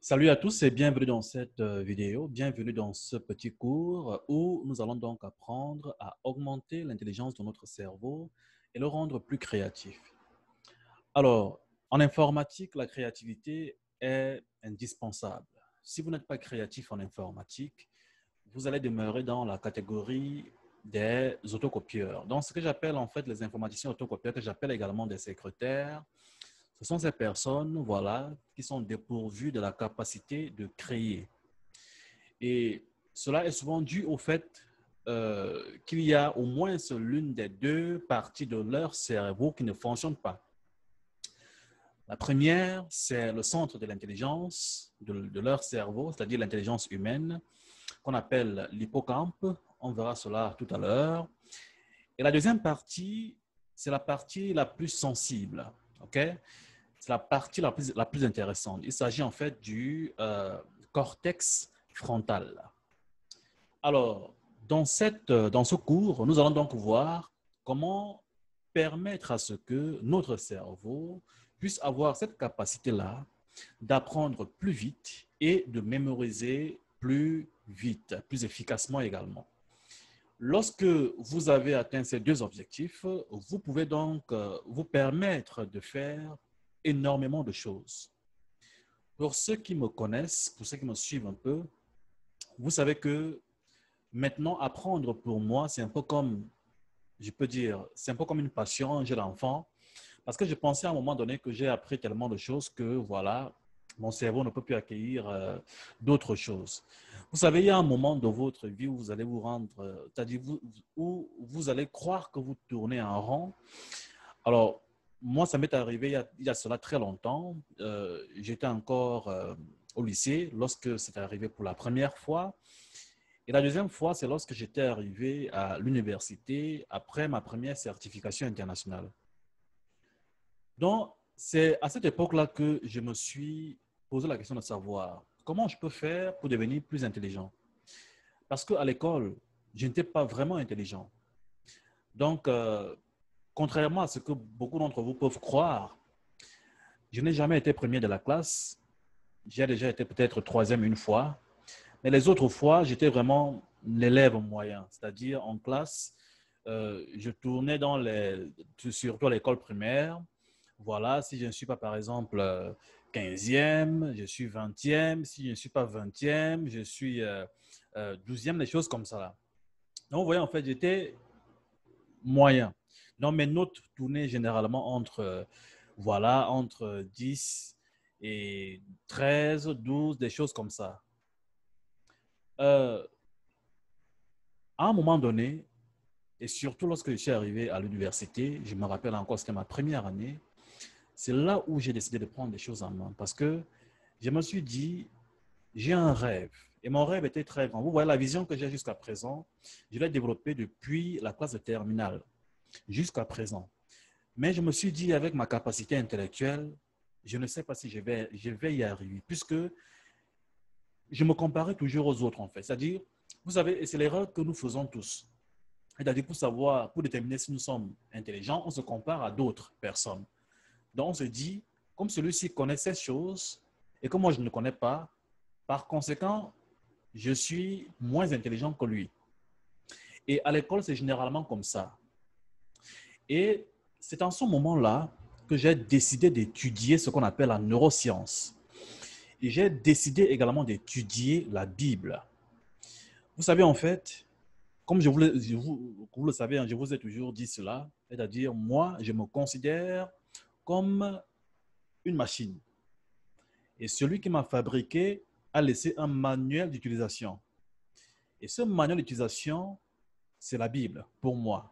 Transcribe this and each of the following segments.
Salut à tous et bienvenue dans cette vidéo, bienvenue dans ce petit cours où nous allons donc apprendre à augmenter l'intelligence de notre cerveau et le rendre plus créatif. Alors, en informatique, la créativité est indispensable. Si vous n'êtes pas créatif en informatique, vous allez demeurer dans la catégorie des autocopieurs. Donc, ce que j'appelle en fait les informaticiens autocopieurs, que j'appelle également des secrétaires, ce sont ces personnes, voilà, qui sont dépourvues de la capacité de créer. Et cela est souvent dû au fait qu'il y a au moins l'une des deux parties de leur cerveau qui ne fonctionne pas. La première, c'est le centre de l'intelligence de leur cerveau, c'est-à-dire l'intelligence humaine, qu'on appelle l'hippocampe. On verra cela tout à l'heure. Et la deuxième partie, c'est la partie la plus sensible. OK? C'est la partie la plus intéressante. Il s'agit en fait du cortex frontal. Alors, dans ce cours, nous allons donc voir comment permettre à ce que notre cerveau puisse avoir cette capacité-là d'apprendre plus vite et de mémoriser plus vite, plus efficacement également. Lorsque vous avez atteint ces deux objectifs, vous pouvez donc vous permettre de faire énormément de choses. Pour ceux qui me connaissent, pour ceux qui me suivent un peu, vous savez que maintenant, apprendre pour moi, c'est un peu comme, je peux dire, c'est un peu comme une passion, j'ai l'enfant, parce que je pensais à un moment donné que j'ai appris tellement de choses que, voilà, mon cerveau ne peut plus accueillir d'autres choses. Vous savez, il y a un moment de votre vie où vous allez vous rendre, c'est-à-dire où vous allez croire que vous tournez en rond. Alors, moi, ça m'est arrivé il y a cela très longtemps. J'étais encore au lycée lorsque c'est arrivé pour la première fois. Et la deuxième fois, c'est lorsque j'étais arrivé à l'université après ma première certification internationale. Donc, c'est à cette époque-là que je me suis posé la question de savoir comment je peux faire pour devenir plus intelligent. Parce qu'à l'école, je n'étais pas vraiment intelligent. Donc, contrairement à ce que beaucoup d'entre vous peuvent croire, je n'ai jamais été premier de la classe. J'ai déjà été peut-être troisième une fois. Mais les autres fois, j'étais vraiment l'élève moyen. C'est-à-dire en classe, je tournais surtout à l'école primaire. Voilà, si je ne suis pas, par exemple, 15e, je suis 20e. Si je ne suis pas 20e, je suis 12e, des choses comme ça. Là. Donc, vous voyez, en fait, j'étais moyen. Donc, mes notes tournaient généralement voilà, entre 10 et 13, 12, des choses comme ça. À un moment donné, et surtout lorsque je suis arrivé à l'université, je me rappelle encore, c'était ma première année, c'est là où j'ai décidé de prendre des choses en main parce que je me suis dit, j'ai un rêve. Et mon rêve était très grand. Vous voyez, la vision que j'ai jusqu'à présent, je l'ai développée depuis la classe de terminale jusqu'à présent. Mais je me suis dit, avec ma capacité intellectuelle, je ne sais pas si je vais y arriver, puisque je me comparais toujours aux autres, en fait. C'est-à-dire, vous savez, et c'est l'erreur que nous faisons tous. C'est-à-dire, pour savoir, pour déterminer si nous sommes intelligents, on se compare à d'autres personnes. Donc, on se dit, comme celui-ci connaît ces choses et que moi, je ne connais pas, par conséquent, je suis moins intelligent que lui. Et à l'école, c'est généralement comme ça. Et c'est en ce moment-là que j'ai décidé d'étudier ce qu'on appelle la neuroscience. Et j'ai décidé également d'étudier la Bible. Vous savez, en fait, comme vous le savez, je vous ai toujours dit cela, c'est-à-dire, moi, je me considère comme une machine. Et celui qui m'a fabriqué a laissé un manuel d'utilisation. Et ce manuel d'utilisation, c'est la Bible pour moi.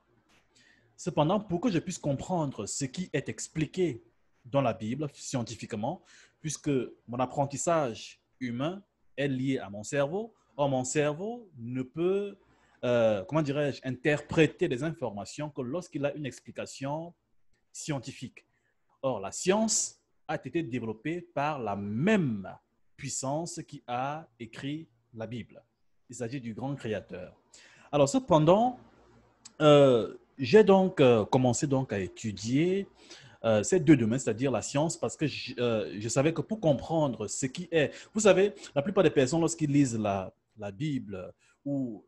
Cependant, pour que je puisse comprendre ce qui est expliqué dans la Bible scientifiquement, puisque mon apprentissage humain est lié à mon cerveau, or mon cerveau ne peut, comment dirais-je, interpréter des informations que lorsqu'il a une explication scientifique. Or, la science a été développée par la même puissance qui a écrit la Bible. Il s'agit du grand créateur. Alors, cependant, j'ai donc commencé donc à étudier ces deux domaines, c'est-à-dire la science, parce que je savais que pour comprendre ce qui est, vous savez, la plupart des personnes, lorsqu'ils lisent la Bible ou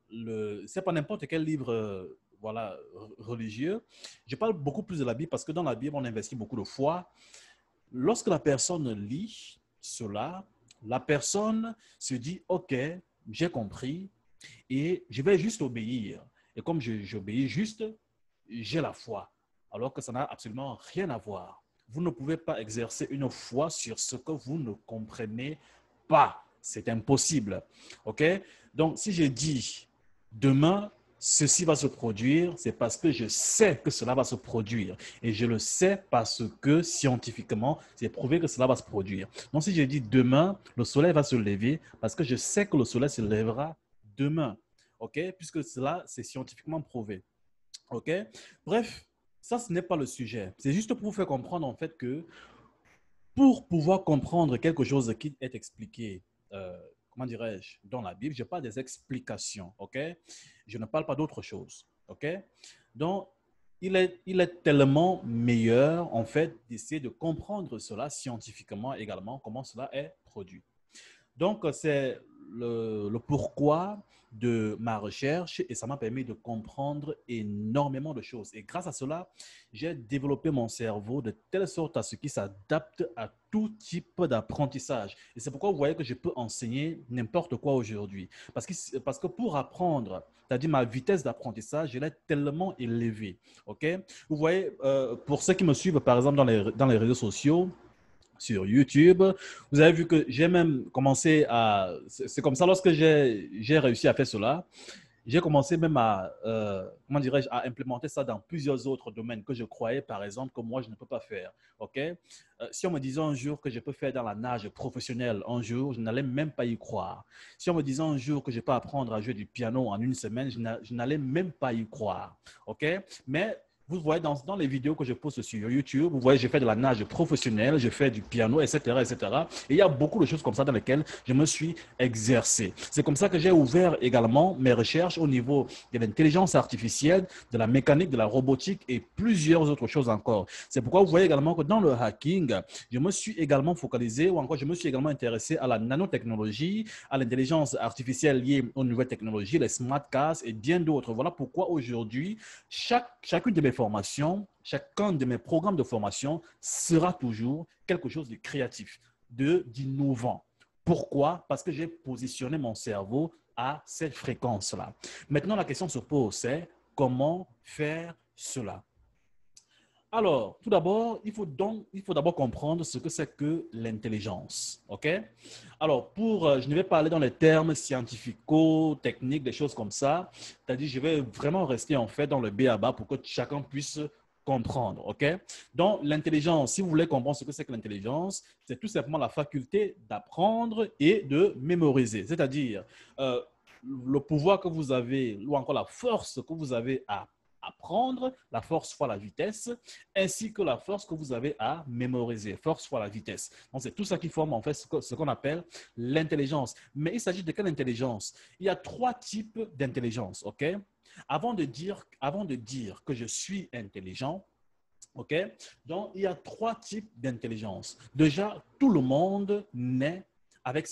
c'est pas n'importe quel livre voilà, religieux, je parle beaucoup plus de la Bible parce que dans la Bible, on investit beaucoup de foi. Lorsque la personne lit cela, la personne se dit, OK, j'ai compris et je vais juste obéir. Et comme j'obéis juste, j'ai la foi, alors que ça n'a absolument rien à voir. Vous ne pouvez pas exercer une foi sur ce que vous ne comprenez pas. C'est impossible. OK? Donc, si je dis demain, ceci va se produire, c'est parce que je sais que cela va se produire. Et je le sais parce que scientifiquement, c'est prouvé que cela va se produire. Donc, si je dis demain, le soleil va se lever, parce que je sais que le soleil se lèvera demain. OK? Puisque cela, c'est scientifiquement prouvé. OK? Bref, ça, ce n'est pas le sujet. C'est juste pour vous faire comprendre, en fait, que pour pouvoir comprendre quelque chose qui est expliqué, comment dirais-je, dans la Bible, je parle des explications, OK? Je ne parle pas d'autre chose, OK? Donc, il est tellement meilleur, en fait, d'essayer de comprendre cela scientifiquement également, comment cela est produit. Donc, c'est le pourquoi de ma recherche et ça m'a permis de comprendre énormément de choses. Et grâce à cela, j'ai développé mon cerveau de telle sorte à ce qu'il s'adapte à tout type d'apprentissage. Et c'est pourquoi vous voyez que je peux enseigner n'importe quoi aujourd'hui. Parce que pour apprendre, c'est-à-dire ma vitesse d'apprentissage, elle est tellement élevée. Okay? Vous voyez, pour ceux qui me suivent, par exemple, dans les réseaux sociaux, sur YouTube. Vous avez vu que j'ai même commencé à... C'est comme ça, lorsque j'ai réussi à faire cela, j'ai commencé même à, comment dirais-je, à implémenter ça dans plusieurs autres domaines que je croyais, par exemple, que moi, je ne peux pas faire. OK? Si on me disait un jour que je peux faire dans la nage professionnelle, un jour, je n'allais même pas y croire. Si on me disait un jour que je peux apprendre à jouer du piano en une semaine, je n'allais même pas y croire. OK? Mais vous voyez dans les vidéos que je poste sur YouTube, vous voyez, je fais de la nage professionnelle, je fais du piano, etc., etc. Et il y a beaucoup de choses comme ça dans lesquelles je me suis exercé. C'est comme ça que j'ai ouvert également mes recherches au niveau de l'intelligence artificielle, de la mécanique, de la robotique et plusieurs autres choses encore. C'est pourquoi vous voyez également que dans le hacking, je me suis également focalisé ou encore je me suis également intéressé à la nanotechnologie, à l'intelligence artificielle liée aux nouvelles technologies, les smart cards et bien d'autres. Voilà pourquoi aujourd'hui, chacune de mes formations, chacun de mes programmes de formation sera toujours quelque chose de créatif, d'innovant. Pourquoi? Parce que j'ai positionné mon cerveau à cette fréquence-là. Maintenant, la question se pose, c'est comment faire cela? Alors, tout d'abord, il faut d'abord comprendre ce que c'est que l'intelligence. OK? Alors, je ne vais pas aller dans les termes scientifico-techniques, des choses comme ça. C'est-à-dire, je vais vraiment rester en fait dans le b.a.-ba pour que chacun puisse comprendre. OK? Donc, l'intelligence, si vous voulez comprendre ce que c'est que l'intelligence, c'est tout simplement la faculté d'apprendre et de mémoriser. C'est-à-dire, le pouvoir que vous avez, ou encore la force que vous avez à apprendre, la force fois la vitesse, ainsi que la force que vous avez à mémoriser, force fois la vitesse. Donc, c'est tout ça qui forme en fait ce qu'on appelle l'intelligence. Mais il s'agit de quelle intelligence? Il y a trois types d'intelligence, OK? Avant de dire que je suis intelligent, OK? Donc, il y a trois types d'intelligence. Déjà, tout le monde naît avec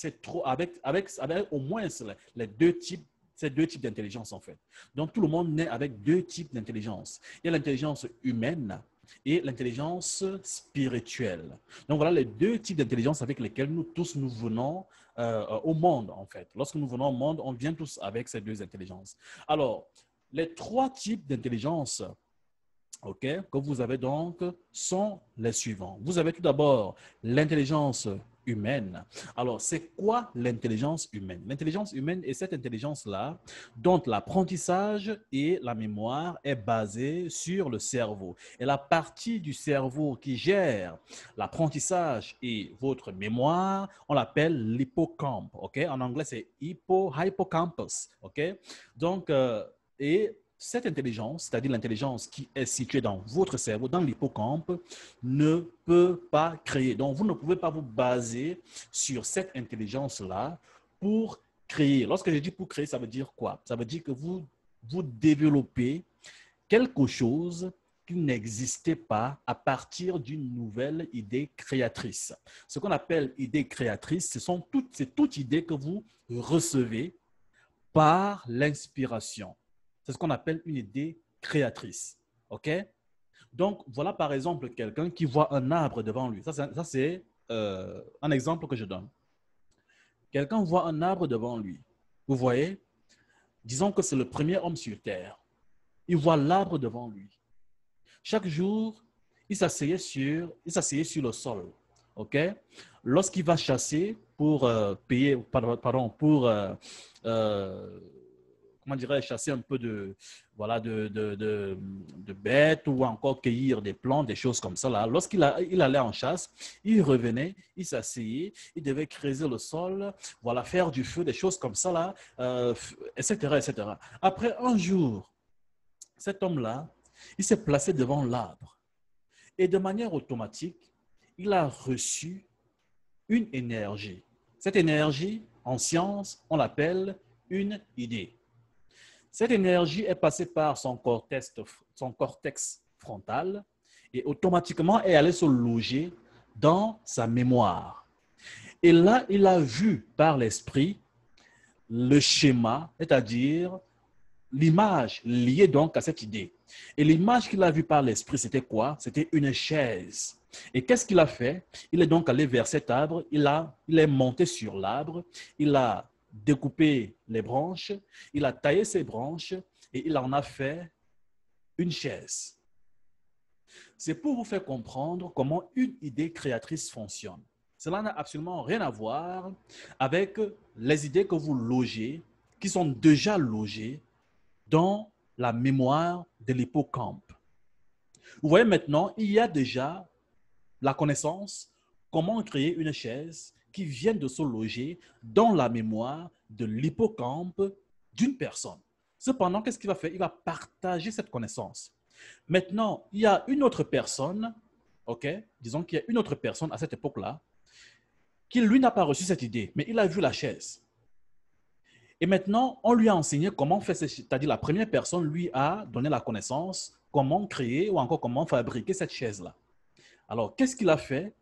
au moins les deux types ces deux types d'intelligence en fait. Donc, tout le monde naît avec deux types d'intelligence. Il y a l'intelligence humaine et l'intelligence spirituelle. Donc, voilà les deux types d'intelligence avec lesquels nous tous nous venons au monde en fait. Lorsque nous venons au monde, on vient tous avec ces deux intelligences. Alors, les trois types d'intelligence OK, que vous avez donc sont les suivants. Vous avez tout d'abord l'intelligence humaine. Alors, c'est quoi l'intelligence humaine? L'intelligence humaine est cette intelligence-là dont l'apprentissage et la mémoire est basée sur le cerveau. Et la partie du cerveau qui gère l'apprentissage et votre mémoire, on l'appelle l'hippocampe. OK? En anglais, c'est hippocampus. OK? Donc, et cette intelligence, c'est-à-dire l'intelligence qui est située dans votre cerveau, dans l'hippocampe, ne peut pas créer. Donc, vous ne pouvez pas vous baser sur cette intelligence-là pour créer. Lorsque je dis pour créer, ça veut dire quoi? Ça veut dire que vous développez quelque chose qu'il n'existait pas à partir d'une nouvelle idée créatrice. Ce qu'on appelle idée créatrice, c'est toute idée que vous recevez par l'inspiration. C'est ce qu'on appelle une idée créatrice. OK? Donc, voilà par exemple quelqu'un qui voit un arbre devant lui. Ça c'est un exemple que je donne. Quelqu'un voit un arbre devant lui. Vous voyez? Disons que c'est le premier homme sur Terre. Il voit l'arbre devant lui. Chaque jour, il s'asseyait sur le sol. OK? Lorsqu'il va chasser pour comment dirais-je, chasser un peu de bêtes ou encore cueillir des plantes, des choses comme ça. Là. Lorsqu'il allait en chasse, il revenait, il s'asseyait, il devait creuser le sol, voilà, faire du feu, des choses comme ça, là, etc., etc. Après un jour, cet homme-là, il s'est placé devant l'arbre et de manière automatique, il a reçu une énergie. Cette énergie, en science, on l'appelle une idée. Cette énergie est passée par son cortex frontal et automatiquement est allée se loger dans sa mémoire. Et là, il a vu par l'esprit le schéma, c'est-à-dire l'image liée donc à cette idée. Et l'image qu'il a vue par l'esprit, c'était quoi? C'était une chaise. Et qu'est-ce qu'il a fait? Il est donc allé vers cet arbre, il est monté sur l'arbre, il a découpé les branches, il a taillé ces branches et il en a fait une chaise. C'est pour vous faire comprendre comment une idée créatrice fonctionne. Cela n'a absolument rien à voir avec les idées que vous logez, qui sont déjà logées dans la mémoire de l'hippocampe. Vous voyez maintenant, il y a déjà la connaissance, comment créer une chaise qui vient de se loger dans la mémoire de l'hippocampe d'une personne. Cependant, qu'est-ce qu'il va faire? Il va partager cette connaissance. Maintenant, il y a une autre personne, ok? Disons qu'il y a une autre personne à cette époque-là, qui lui n'a pas reçu cette idée, mais il a vu la chaise. Et maintenant, on lui a enseigné comment faire, c'est-à-dire la première personne lui a donné la connaissance, comment créer ou encore comment fabriquer cette chaise-là. Alors, qu'est-ce qu'il a fait?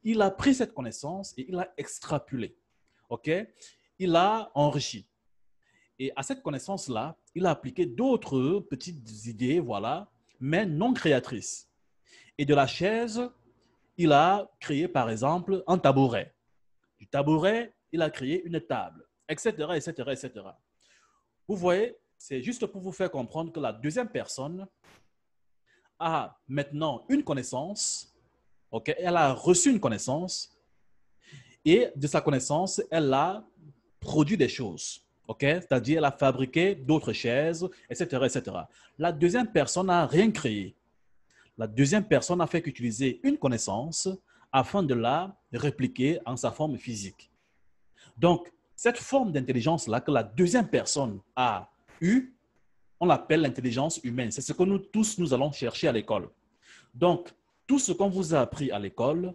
Il a pris cette connaissance et il a extrapolé. OK? Il a enrichi. Et à cette connaissance-là, il a appliqué d'autres petites idées, voilà, mais non créatrices. Et de la chaise, il a créé, par exemple, un tabouret. Du tabouret, il a créé une table, etc., etc., etc. Vous voyez, c'est juste pour vous faire comprendre que la deuxième personne a maintenant une connaissance. Okay? Elle a reçu une connaissance et de sa connaissance, elle a produit des choses. Okay? C'est-à-dire, elle a fabriqué d'autres chaises, etc., etc. La deuxième personne n'a rien créé. La deuxième personne n'a fait qu'utiliser une connaissance afin de la répliquer en sa forme physique. Donc, cette forme d'intelligence-là que la deuxième personne a eue, on l'appelle l'intelligence humaine. C'est ce que nous tous, nous allons chercher à l'école. Donc, tout ce qu'on vous a appris à l'école,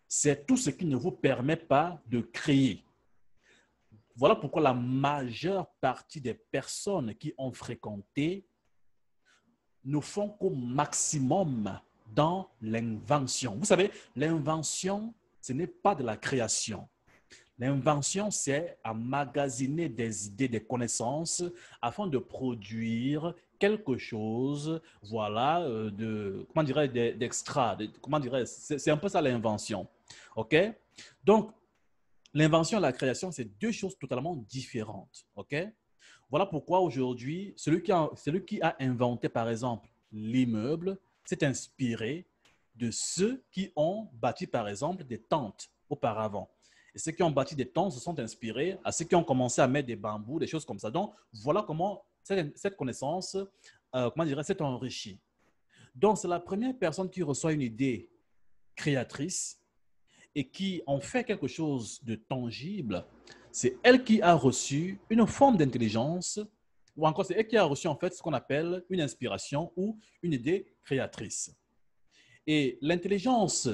c'est tout ce qui ne vous permet pas de créer. Voilà pourquoi la majeure partie des personnes qui ont fréquenté ne font qu'au maximum dans l'invention. Vous savez, l'invention, ce n'est pas de la création. L'invention, c'est emmagasiner des idées, des connaissances afin de produire quelque chose, voilà, comment dirais d'extra, comment dirais c'est un peu ça l'invention, ok? Donc, l'invention et la création, c'est deux choses totalement différentes, ok? Voilà pourquoi aujourd'hui, celui qui a inventé, par exemple, l'immeuble, s'est inspiré de ceux qui ont bâti, par exemple, des tentes auparavant. Et ceux qui ont bâti des tentes se sont inspirés à ceux qui ont commencé à mettre des bambous, des choses comme ça. Donc, voilà comment cette connaissance, comment dirais, s'est enrichie. Donc, c'est la première personne qui reçoit une idée créatrice et qui en fait quelque chose de tangible. C'est elle qui a reçu une forme d'intelligence, ou encore c'est elle qui a reçu en fait ce qu'on appelle une inspiration ou une idée créatrice. Et l'intelligence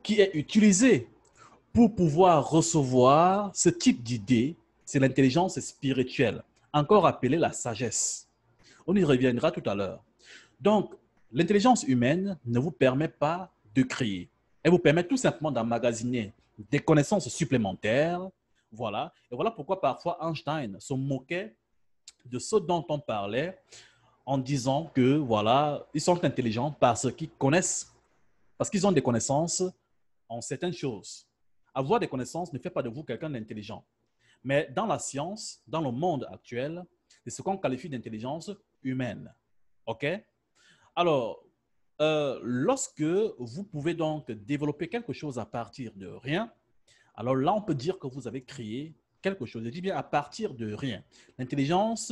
qui est utilisée pour pouvoir recevoir ce type d'idée, c'est l'intelligence spirituelle, encore appelée la sagesse. On y reviendra tout à l'heure. Donc, L'intelligence humaine ne vous permet pas de créer. Elle vous permet tout simplement d'emmagasiner des connaissances supplémentaires. Voilà. Et voilà pourquoi parfois Einstein se moquait de ce dont on parlait en disant que voilà, ils sont intelligents parce qu'ils connaissent, parce qu'ils ont des connaissances en certaines choses. Avoir des connaissances ne fait pas de vous quelqu'un d'intelligent. Mais dans la science, dans le monde actuel, c'est ce qu'on qualifie d'intelligence humaine. OK? Alors, lorsque vous pouvez donc développer quelque chose à partir de rien, alors là, on peut dire que vous avez créé quelque chose. Je dis bien à partir de rien. L'intelligence,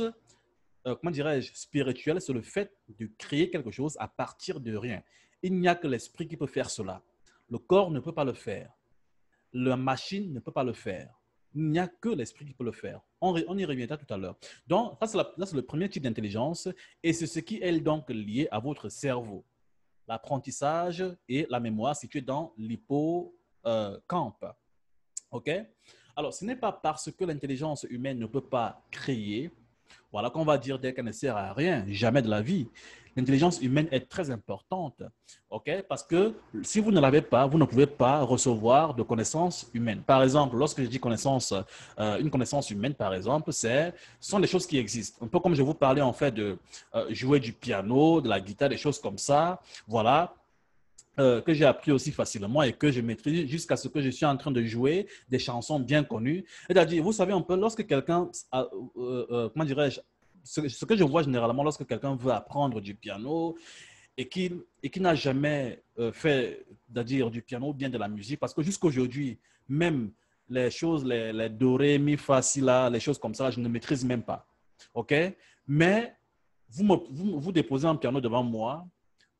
comment dirais-je, spirituelle, c'est le fait de créer quelque chose à partir de rien. Il n'y a que l'esprit qui peut faire cela. Le corps ne peut pas le faire. La machine ne peut pas le faire. Il n'y a que l'esprit qui peut le faire. On y reviendra tout à l'heure. Donc, ça, c'est le premier type d'intelligence et c'est ce qui est donc lié à votre cerveau. L'apprentissage et la mémoire située dans l'hippocampe. OK? Alors, ce n'est pas parce que l'intelligence humaine ne peut pas créer, voilà qu'on va dire dès qu'elle ne sert à rien, jamais de la vie. L'intelligence humaine est très importante, ok? Parce que si vous ne l'avez pas, vous ne pouvez pas recevoir de connaissances humaines. Par exemple, lorsque je dis connaissance, une connaissance humaine, par exemple, ce sont des choses qui existent. Un peu comme je vous parlais en fait de jouer du piano, de la guitare, des choses comme ça. Voilà, que j'ai appris aussi facilement et que je maîtrise jusqu'à ce que je suis en train de jouer des chansons bien connues. C'est-à-dire, vous savez un peu, lorsque quelqu'un, comment dirais-je, ce que je vois généralement lorsque quelqu'un veut apprendre du piano et qui n'a jamais fait, c'est-à-dire du piano ou bien de la musique, parce que jusqu'à aujourd'hui, même les choses, les do, ré, mi, fa, si, la, les choses comme ça, je ne maîtrise même pas. OK? Mais vous déposez un piano devant moi,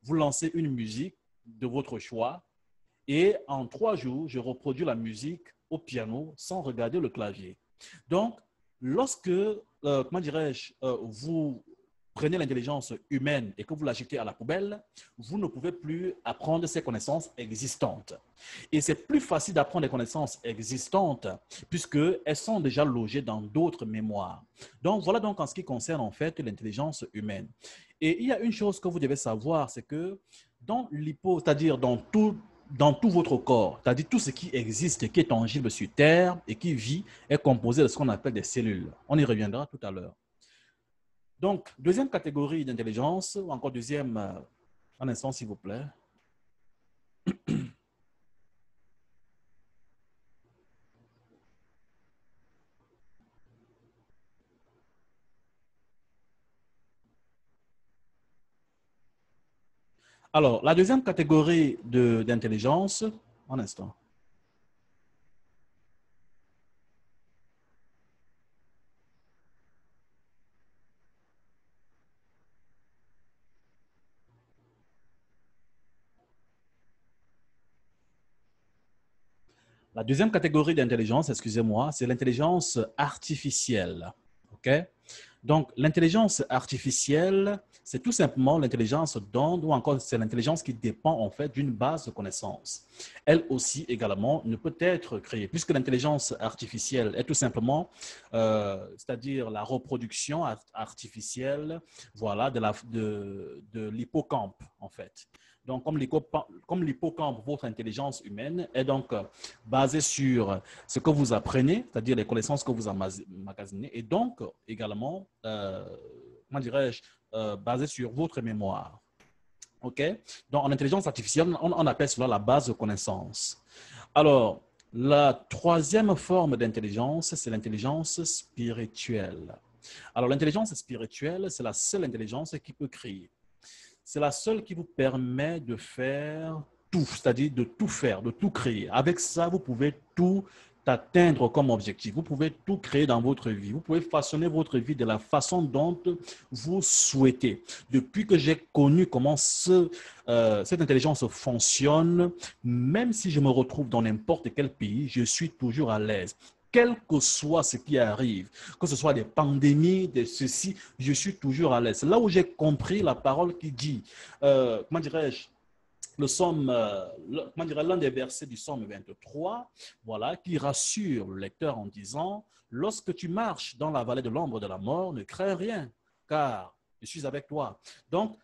vous lancez une musique de votre choix et en 3 jours, je reproduis la musique au piano sans regarder le clavier. Donc, lorsque, comment dirais-je, vous prenez l'intelligence humaine et que vous la jetez à la poubelle, vous ne pouvez plus apprendre ces connaissances existantes. Et c'est plus facile d'apprendre des connaissances existantes puisqu'elles sont déjà logées dans d'autres mémoires. Donc, voilà donc en ce qui concerne en fait l'intelligence humaine. Et il y a une chose que vous devez savoir, c'est que dans l'hypo, c'est-à-dire dans tout votre corps, c'est-à-dire tout ce qui existe, qui est tangible sur Terre et qui vit, est composé de ce qu'on appelle des cellules. On y reviendra tout à l'heure. Donc, deuxième catégorie d'intelligence, ou encore deuxième, un instant s'il vous plaît. Alors, la deuxième catégorie d'intelligence, un instant. La deuxième catégorie d'intelligence, excusez-moi, c'est l'intelligence artificielle. OK? Donc, l'intelligence artificielle, c'est tout simplement l'intelligence dont, ou encore c'est l'intelligence qui dépend en fait d'une base de connaissances. Elle aussi également ne peut être créée, puisque l'intelligence artificielle est tout simplement, c'est-à-dire la reproduction artificielle, voilà, de l'hippocampe en fait. Donc, comme l'hippocampe, votre intelligence humaine est donc basée sur ce que vous apprenez, c'est-à-dire les connaissances que vous emmagasinez, et donc également, comment dirais-je, basé sur votre mémoire. OK? Donc, en intelligence artificielle, on appelle cela la base de connaissances. Alors, la troisième forme d'intelligence, c'est l'intelligence spirituelle. Alors, l'intelligence spirituelle, c'est la seule intelligence qui peut créer. C'est la seule qui vous permet de faire tout, c'est-à-dire de tout faire, de tout créer. Avec ça, vous pouvez tout atteindre comme objectif. Vous pouvez tout créer dans votre vie. Vous pouvez façonner votre vie de la façon dont vous souhaitez. Depuis que j'ai connu comment cette intelligence fonctionne, même si je me retrouve dans n'importe quel pays, je suis toujours à l'aise quel que soit ce qui arrive, que ce soit des pandémies, des ceci, je suis toujours à l'aise. Là où j'ai compris la parole qui dit, comment dirais-je, le somme, comment dirais l'un des versets du Somme 23, voilà, qui rassure le lecteur en disant, lorsque tu marches dans la vallée de l'ombre de la mort, ne crains rien, car je suis avec toi. Donc,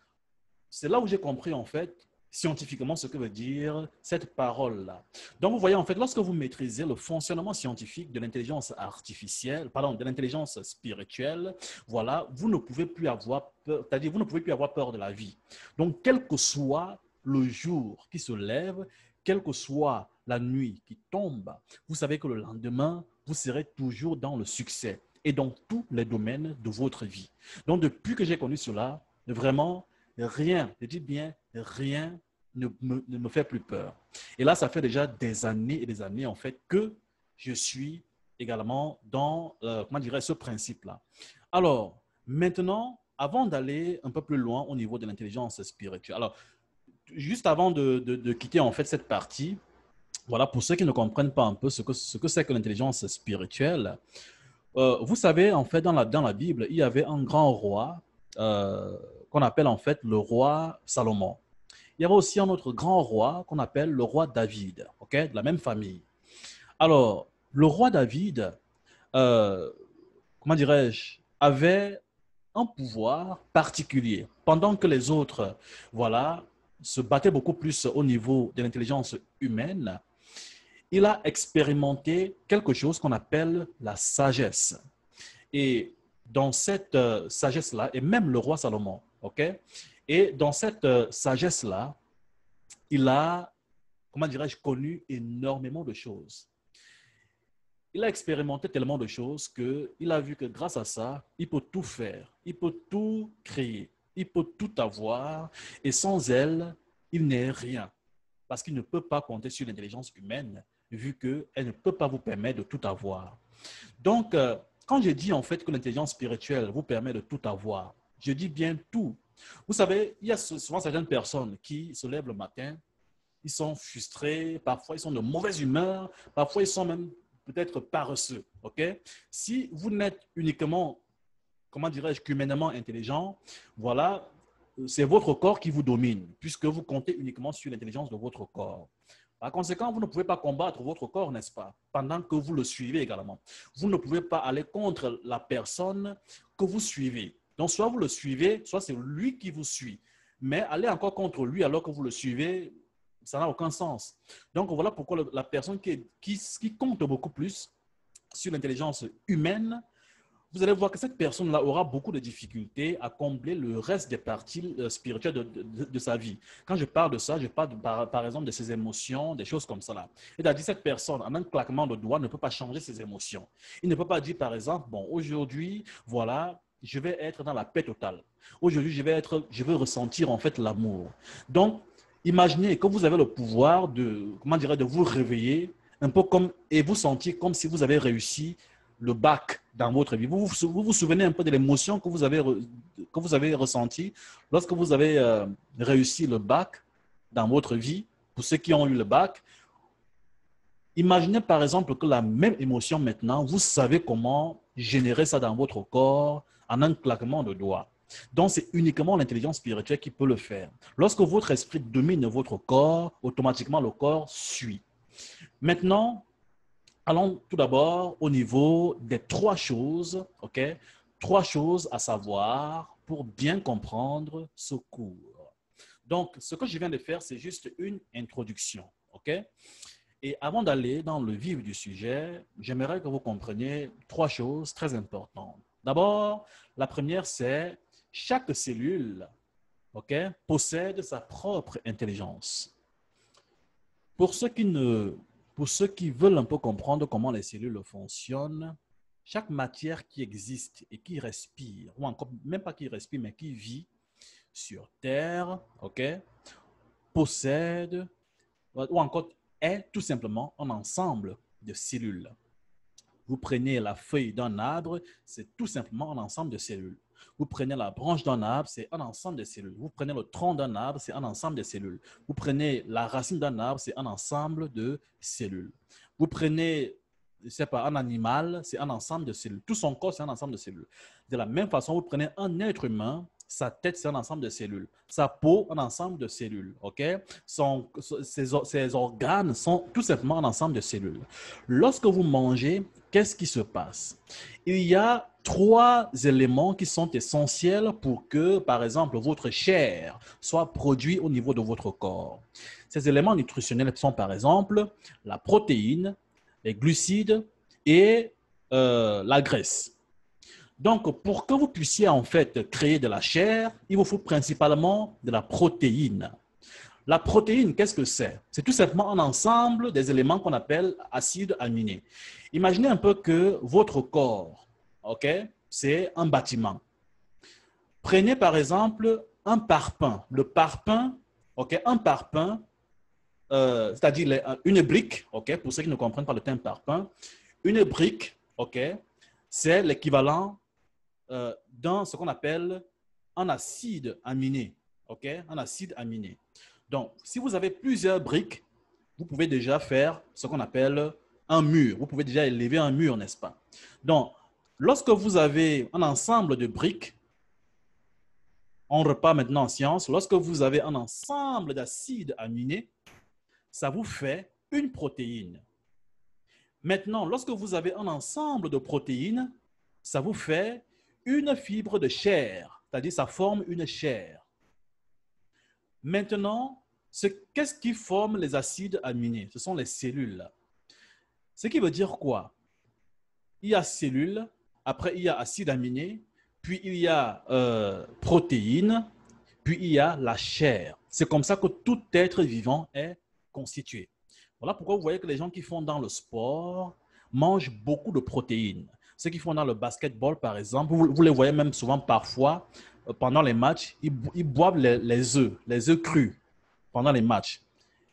c'est là où j'ai compris, en fait, scientifiquement, ce que veut dire cette parole-là. Donc, vous voyez, en fait, lorsque vous maîtrisez le fonctionnement scientifique de l'intelligence artificielle, pardon, de l'intelligence spirituelle, voilà, vous ne pouvez plus avoir peur, c'est-à-dire vous ne pouvez plus avoir peur de la vie. Donc, quel que soit le jour qui se lève, quelle que soit la nuit qui tombe, vous savez que le lendemain, vous serez toujours dans le succès et dans tous les domaines de votre vie. Donc, depuis que j'ai connu cela, vraiment, rien, je dis bien rien ne me fait plus peur. Et là, ça fait déjà des années et des années, en fait, que je suis également dans, comment dirais ce principe-là. Alors, maintenant, avant d'aller un peu plus loin au niveau de l'intelligence spirituelle, alors, juste avant de quitter, en fait, cette partie, voilà, pour ceux qui ne comprennent pas un peu ce que c'est que l'intelligence spirituelle, vous savez, en fait, dans la Bible, il y avait un grand roi qu'on appelle en fait le roi Salomon. Il y avait aussi un autre grand roi qu'on appelle le roi David, ok, de la même famille. Alors, le roi David, euh, comment dirais-je, avait un pouvoir particulier. Pendant que les autres, voilà, se battaient beaucoup plus au niveau de l'intelligence humaine, il a expérimenté quelque chose qu'on appelle la sagesse. Et dans cette sagesse-là, et même le roi Salomon, ok? Et dans cette sagesse-là, il a, comment dirais-je, connu énormément de choses. Il a expérimenté tellement de choses qu'il a vu que grâce à ça, il peut tout faire, il peut tout créer, il peut tout avoir, et sans elle, il n'est rien. Parce qu'il ne peut pas compter sur l'intelligence humaine, vu qu'elle ne peut pas vous permettre de tout avoir. Donc, quand je dis en fait que l'intelligence spirituelle vous permet de tout avoir, je dis bien tout. Vous savez, il y a souvent certaines personnes qui se lèvent le matin, ils sont frustrés, parfois ils sont de mauvaise humeur, parfois ils sont même peut-être paresseux. Ok? Si vous n'êtes uniquement, comment dirais-je, qu'humainement intelligent, voilà, c'est votre corps qui vous domine, puisque vous comptez uniquement sur l'intelligence de votre corps. Par conséquent, vous ne pouvez pas combattre votre corps, n'est-ce pas, pendant que vous le suivez également. Vous ne pouvez pas aller contre la personne que vous suivez. Donc, soit vous le suivez, soit c'est lui qui vous suit. Mais aller encore contre lui alors que vous le suivez, ça n'a aucun sens. Donc, voilà pourquoi la personne qui compte beaucoup plus sur l'intelligence humaine, vous allez voir que cette personne-là aura beaucoup de difficultés à combler le reste des parties spirituelles de sa vie. Quand je parle de ça, je parle par exemple de ses émotions, des choses comme ça. Là. C'est-à-dire cette personne, en un claquement de doigts, ne peut pas changer ses émotions. Il ne peut pas dire, par exemple, bon, aujourd'hui, voilà, je vais être dans la paix totale. Aujourd'hui, je vais ressentir en fait l'amour. Donc, imaginez que vous avez le pouvoir de, comment dirais, de vous réveiller un peu comme, et vous sentir comme si vous avez réussi le bac dans votre vie. Vous souvenez un peu de l'émotion que vous avez ressentie lorsque vous avez réussi le bac dans votre vie, pour ceux qui ont eu le bac. Imaginez par exemple que la même émotion maintenant, vous savez comment générer ça dans votre corps en un claquement de doigts. Donc, c'est uniquement l'intelligence spirituelle qui peut le faire. Lorsque votre esprit domine votre corps, automatiquement le corps suit. Maintenant, allons tout d'abord au niveau des trois choses, ok? Trois choses à savoir pour bien comprendre ce cours. Donc, ce que je viens de faire, c'est juste une introduction, ok? Et avant d'aller dans le vif du sujet, j'aimerais que vous compreniez trois choses très importantes. D'abord, la première, c'est chaque cellule, ok, possède sa propre intelligence. Pour ceux qui ne, pour ceux qui veulent un peu comprendre comment les cellules fonctionnent, chaque matière qui existe et qui respire, ou encore même pas qui respire, mais qui vit sur Terre, ok, possède, ou encore est tout simplement un ensemble de cellules. Vous prenez la feuille d'un arbre, c'est tout simplement un ensemble de cellules. Vous prenez la branche d'un arbre, c'est un ensemble de cellules. Vous prenez le tronc d'un arbre, c'est un ensemble de cellules. Vous prenez la racine d'un arbre, c'est un ensemble de cellules. Vous prenez, je ne sais pas, un animal, c'est un ensemble de cellules. Tout son corps, c'est un ensemble de cellules. De la même façon, vous prenez un être humain, Sa tête, c'est un ensemble de cellules. Sa peau, un ensemble de cellules. OK? Ses organes sont tout simplement un ensemble de cellules. Lorsque vous mangez, qu'est-ce qui se passe? Il y a trois éléments qui sont essentiels pour que, par exemple, votre chair soit produite au niveau de votre corps. Ces éléments nutritionnels sont, par exemple, la protéine, les glucides et la graisse. Donc, pour que vous puissiez en fait créer de la chair, il vous faut principalement de la protéine. La protéine, qu'est-ce que c'est? C'est tout simplement un ensemble des éléments qu'on appelle acides aminés. Imaginez un peu que votre corps, ok, c'est un bâtiment. Prenez par exemple un parpaing. Le parpaing, ok, un parpaing, c'est-à-dire une brique, ok, pour ceux qui ne comprennent pas le terme parpaing, une brique, ok, c'est l'équivalent dans ce qu'on appelle un acide aminé. OK? Un acide aminé. Donc, si vous avez plusieurs briques, vous pouvez déjà faire ce qu'on appelle un mur. Vous pouvez déjà élever un mur, n'est-ce pas? Donc, lorsque vous avez un ensemble de briques, on repart maintenant en science, lorsque vous avez un ensemble d'acides aminés, ça vous fait une protéine. Maintenant, lorsque vous avez un ensemble de protéines, ça vous fait une fibre de chair, c'est-à-dire ça forme une chair. Maintenant, qu'est-ce qui forme les acides aminés? Ce sont les cellules. Ce qui veut dire quoi? Il y a cellules, après il y a acides aminés, puis il y a protéines, puis il y a la chair. C'est comme ça que tout être vivant est constitué. Voilà pourquoi vous voyez que les gens qui font dans le sport mangent beaucoup de protéines. Ceux qui font dans le basketball, par exemple, vous les voyez même souvent parfois, pendant les matchs, ils boivent les œufs crus pendant les matchs.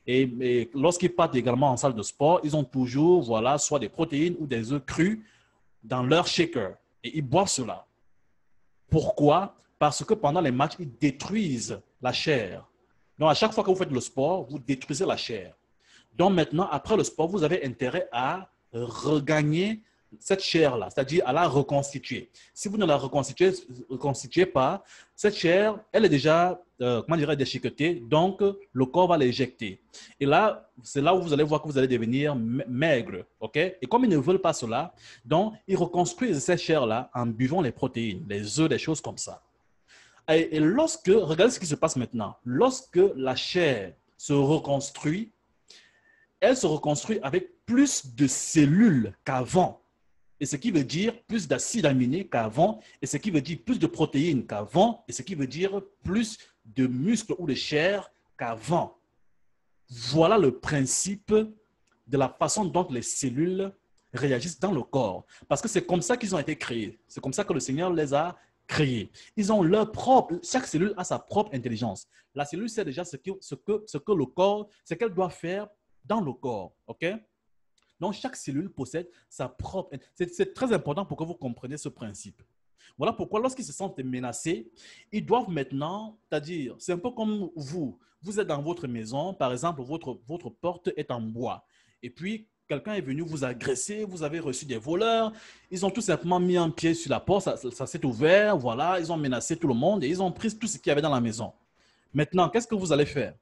Et lorsqu'ils partent également en salle de sport, ils ont toujours, voilà, soit des protéines ou des œufs crus dans leur shaker. Et ils boivent cela. Pourquoi? Parce que pendant les matchs, ils détruisent la chair. Donc, à chaque fois que vous faites le sport, vous détruisez la chair. Donc, maintenant, après le sport, vous avez intérêt à regagner cette chair-là, c'est-à-dire à la reconstituer. Si vous ne la reconstituez pas, cette chair, elle est déjà, comment dirais-je, déchiquetée, donc le corps va l'éjecter. Et là, c'est là où vous allez voir que vous allez devenir maigre, ok? Et comme ils ne veulent pas cela, donc ils reconstruisent cette chair-là en buvant les protéines, les œufs, des choses comme ça. Et lorsque, regardez ce qui se passe maintenant, lorsque la chair se reconstruit, elle se reconstruit avec plus de cellules qu'avant. Et ce qui veut dire plus d'acides aminés qu'avant, et ce qui veut dire plus de protéines qu'avant, et ce qui veut dire plus de muscles ou de chair qu'avant. Voilà le principe de la façon dont les cellules réagissent dans le corps. Parce que c'est comme ça qu'ils ont été créés. C'est comme ça que le Seigneur les a créés. Ils ont leur propre, chaque cellule a sa propre intelligence. La cellule sait déjà ce que le corps, ce qu'elle doit faire dans le corps. OK? Donc, chaque cellule possède sa propre... C'est très important pour que vous compreniez ce principe. Voilà pourquoi lorsqu'ils se sentent menacés, ils doivent maintenant, c'est-à-dire, c'est un peu comme vous êtes dans votre maison, par exemple, votre porte est en bois. Et puis, quelqu'un est venu vous agresser, vous avez reçu des voleurs, ils ont tout simplement mis un pied sur la porte, ça s'est ouvert, voilà, ils ont menacé tout le monde et ils ont pris tout ce qu'il y avait dans la maison. Maintenant, qu'est-ce que vous allez faire?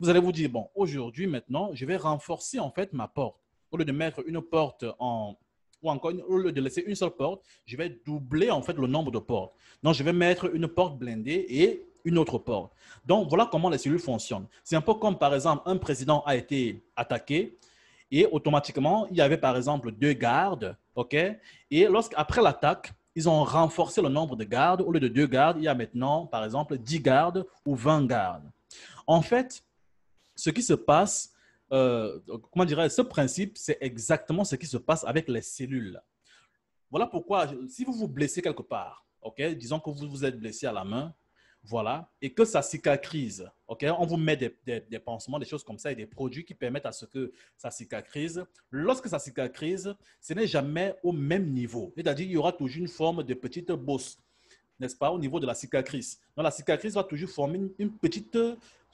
Vous allez vous dire, bon, aujourd'hui, maintenant, je vais renforcer en fait ma porte. Au lieu de mettre une porte ou encore, au lieu de laisser une seule porte, je vais doubler en fait le nombre de portes. Donc, je vais mettre une porte blindée et une autre porte. Donc, voilà comment les cellules fonctionnent. C'est un peu comme, par exemple, un président a été attaqué et automatiquement, il y avait, par exemple, 2 gardes, OK? Et après l'attaque, ils ont renforcé le nombre de gardes. Au lieu de 2 gardes, il y a maintenant, par exemple, 10 gardes ou 20 gardes. En fait, ce qui se passe, comment dirais-je, ce principe, c'est exactement ce qui se passe avec les cellules. Voilà pourquoi, si vous vous blessez quelque part, ok, disons que vous vous êtes blessé à la main, voilà, et que ça cicatrise, ok, on vous met des pansements, des choses comme ça et des produits qui permettent à ce que ça cicatrise. Lorsque ça cicatrise, ce n'est jamais au même niveau. C'est-à-dire qu'il y aura toujours une forme de petite bosse. n'est-ce pas, au niveau de la cicatrice. Donc, la cicatrice va toujours former une petite,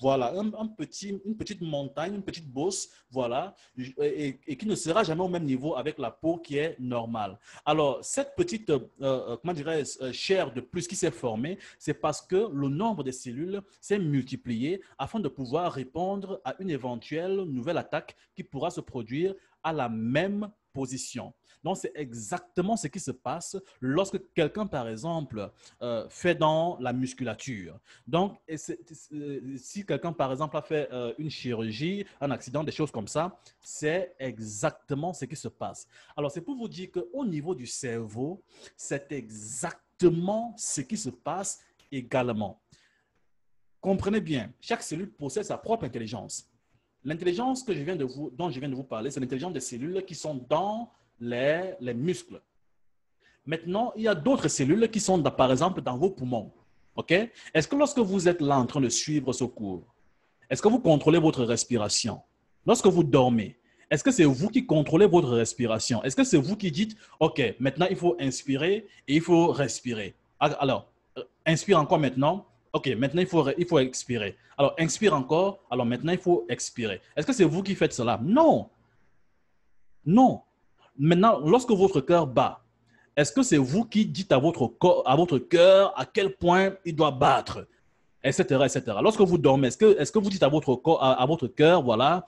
voilà, une petite montagne, une petite bosse, voilà, et qui ne sera jamais au même niveau avec la peau qui est normale. Alors, cette petite, comment dirais-je, chair de plus qui s'est formée, c'est parce que le nombre de cellules s'est multiplié afin de pouvoir répondre à une éventuelle nouvelle attaque qui pourra se produire à la même position. Donc, c'est exactement ce qui se passe lorsque quelqu'un, par exemple, fait dans la musculature. Donc, si quelqu'un, par exemple, a fait une chirurgie, un accident, des choses comme ça, c'est exactement ce qui se passe. Alors, c'est pour vous dire qu'au niveau du cerveau, c'est exactement ce qui se passe également. Comprenez bien, chaque cellule possède sa propre intelligence. L'intelligence dont je viens de vous parler, c'est l'intelligence des cellules qui sont dans les muscles. Maintenant, il y a d'autres cellules qui sont, par exemple, dans vos poumons. OK? Est-ce que lorsque vous êtes là en train de suivre ce cours, est-ce que vous contrôlez votre respiration? Lorsque vous dormez, est-ce que c'est vous qui contrôlez votre respiration? Est-ce que c'est vous qui dites, OK, maintenant il faut inspirer et il faut respirer? Alors, inspire encore maintenant. OK, maintenant il faut expirer. Alors, inspire encore. Alors, maintenant il faut expirer. Est-ce que c'est vous qui faites cela? Non. Non. Maintenant, lorsque votre cœur bat, est-ce que c'est vous qui dites à votre cœur à quel point il doit battre, etc., etc. Lorsque vous dormez, est-ce que vous dites à votre corps, à votre cœur, voilà,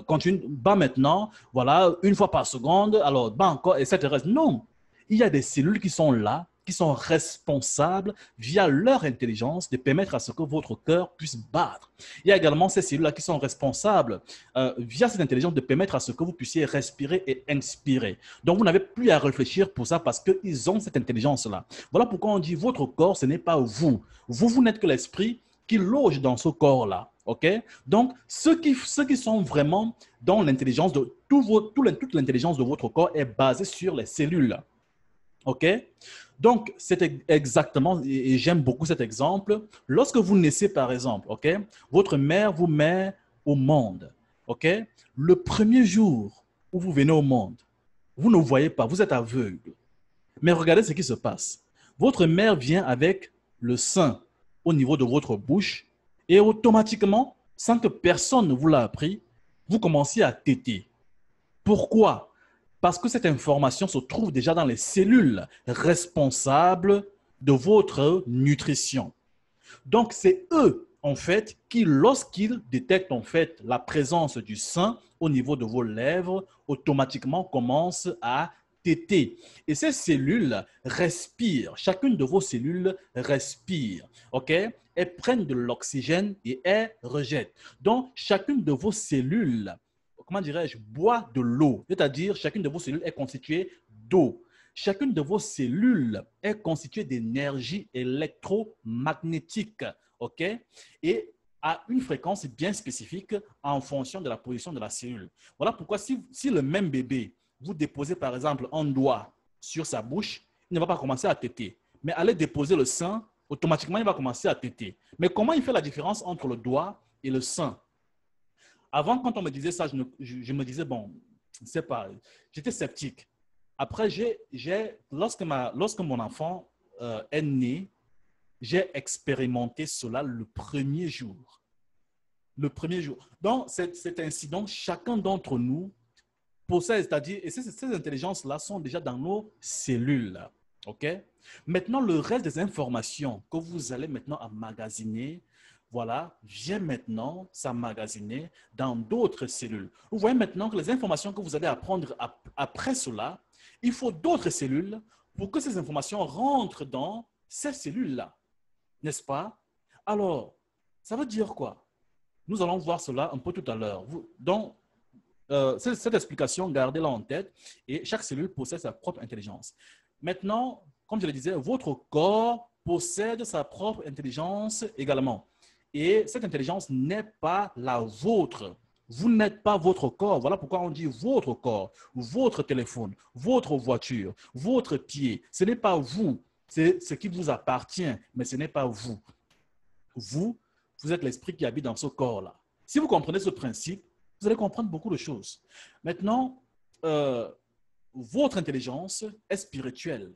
continue, bat maintenant, voilà, une fois par seconde, alors bat encore, etc. Non, il y a des cellules qui sont là, qui sont responsables via leur intelligence de permettre à ce que votre cœur puisse battre. Il y a également ces cellules-là qui sont responsables via cette intelligence de permettre à ce que vous puissiez respirer et inspirer. Donc, vous n'avez plus à réfléchir pour ça parce qu'ils ont cette intelligence-là. Voilà pourquoi on dit votre corps, ce n'est pas vous. Vous n'êtes que l'esprit qui loge dans ce corps-là. OK? Donc, ceux qui sont vraiment dans l'intelligence de toute l'intelligence de votre corps est basée sur les cellules. OK? Donc, c'est exactement, et j'aime beaucoup cet exemple. Lorsque vous naissez, par exemple, OK? Votre mère vous met au monde. OK? Le premier jour où vous venez au monde, vous ne voyez pas, vous êtes aveugle. Mais regardez ce qui se passe. Votre mère vient avec le sein au niveau de votre bouche et automatiquement, sans que personne ne vous l'a appris, vous commencez à téter. Pourquoi? Parce que cette information se trouve déjà dans les cellules responsables de votre nutrition. Donc, c'est eux, en fait, qui, lorsqu'ils détectent, en fait, la présence du sein au niveau de vos lèvres, automatiquement commencent à téter. Et ces cellules respirent. Chacune de vos cellules respire. OK? Elles prennent de l'oxygène et elles rejettent. Donc, chacune de vos cellules, comment dirais-je, boit de l'eau. C'est-à-dire, chacune de vos cellules est constituée d'eau. Chacune de vos cellules est constituée d'énergie électromagnétique, OK? Et à une fréquence bien spécifique en fonction de la position de la cellule. Voilà pourquoi si le même bébé, vous déposez par exemple un doigt sur sa bouche, il ne va pas commencer à téter. Mais allez déposer le sein, automatiquement, il va commencer à téter. Mais comment il fait la différence entre le doigt et le sein? Avant, quand on me disait ça, je me disais, bon, c'est pas, j'étais sceptique. Après, lorsque mon enfant est né, j'ai expérimenté cela le premier jour. Le premier jour. Donc, cet incident, chacun d'entre nous possède, c'est-à-dire, et ces intelligences-là sont déjà dans nos cellules. OK? Maintenant, le reste des informations que vous allez maintenant emmagasiner, voilà, vient maintenant s'emmagasiner dans d'autres cellules. Vous voyez maintenant que les informations que vous allez apprendre après cela, il faut d'autres cellules pour que ces informations rentrent dans ces cellules-là. N'est-ce pas? Alors, ça veut dire quoi? Nous allons voir cela un peu tout à l'heure. Donc, cette explication, gardez-la en tête et chaque cellule possède sa propre intelligence. Maintenant, comme je le disais, votre corps possède sa propre intelligence également. Et cette intelligence n'est pas la vôtre. Vous n'êtes pas votre corps. Voilà pourquoi on dit votre corps, votre téléphone, votre voiture, votre pied. Ce n'est pas vous. C'est ce qui vous appartient, mais ce n'est pas vous. Vous êtes l'esprit qui habite dans ce corps-là. Si vous comprenez ce principe, vous allez comprendre beaucoup de choses. Maintenant, votre intelligence est spirituelle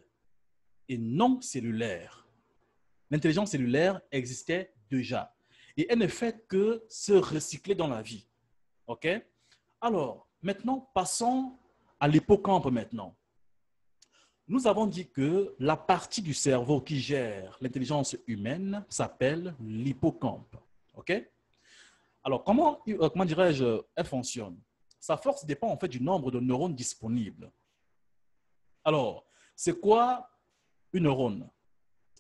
et non cellulaire. l'intelligence cellulaire existait déjà. Et elle ne fait que se recycler dans la vie. OK? Alors, maintenant, passons à l'hippocampe maintenant. Nous avons dit que la partie du cerveau qui gère l'intelligence humaine s'appelle l'hippocampe. OK? Alors, comment dirais-je, elle fonctionne? Sa force dépend en fait du nombre de neurones disponibles. Alors, c'est quoi une neurone?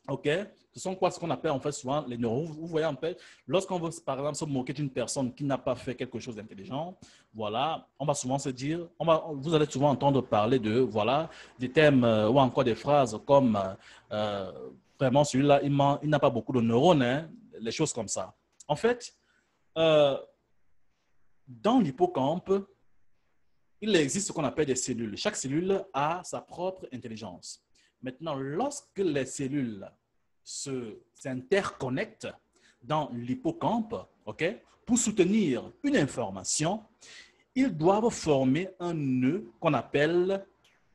OK? Ce sont quoi ce qu'on appelle en fait souvent les neurones? Vous voyez en fait, lorsqu'on veut par exemple se moquer d'une personne qui n'a pas fait quelque chose d'intelligent, voilà, on va souvent se dire, vous allez souvent entendre parler de, voilà, des thèmes ou encore des phrases comme vraiment celui-là, il n'a pas beaucoup de neurones, hein, les choses comme ça. En fait, euh, dans l'hippocampe, il existe ce qu'on appelle des cellules. Chaque cellule a sa propre intelligence. Maintenant, lorsque les cellules s'interconnectent dans l'hippocampe, OK, pour soutenir une information, ils doivent former un nœud qu'on appelle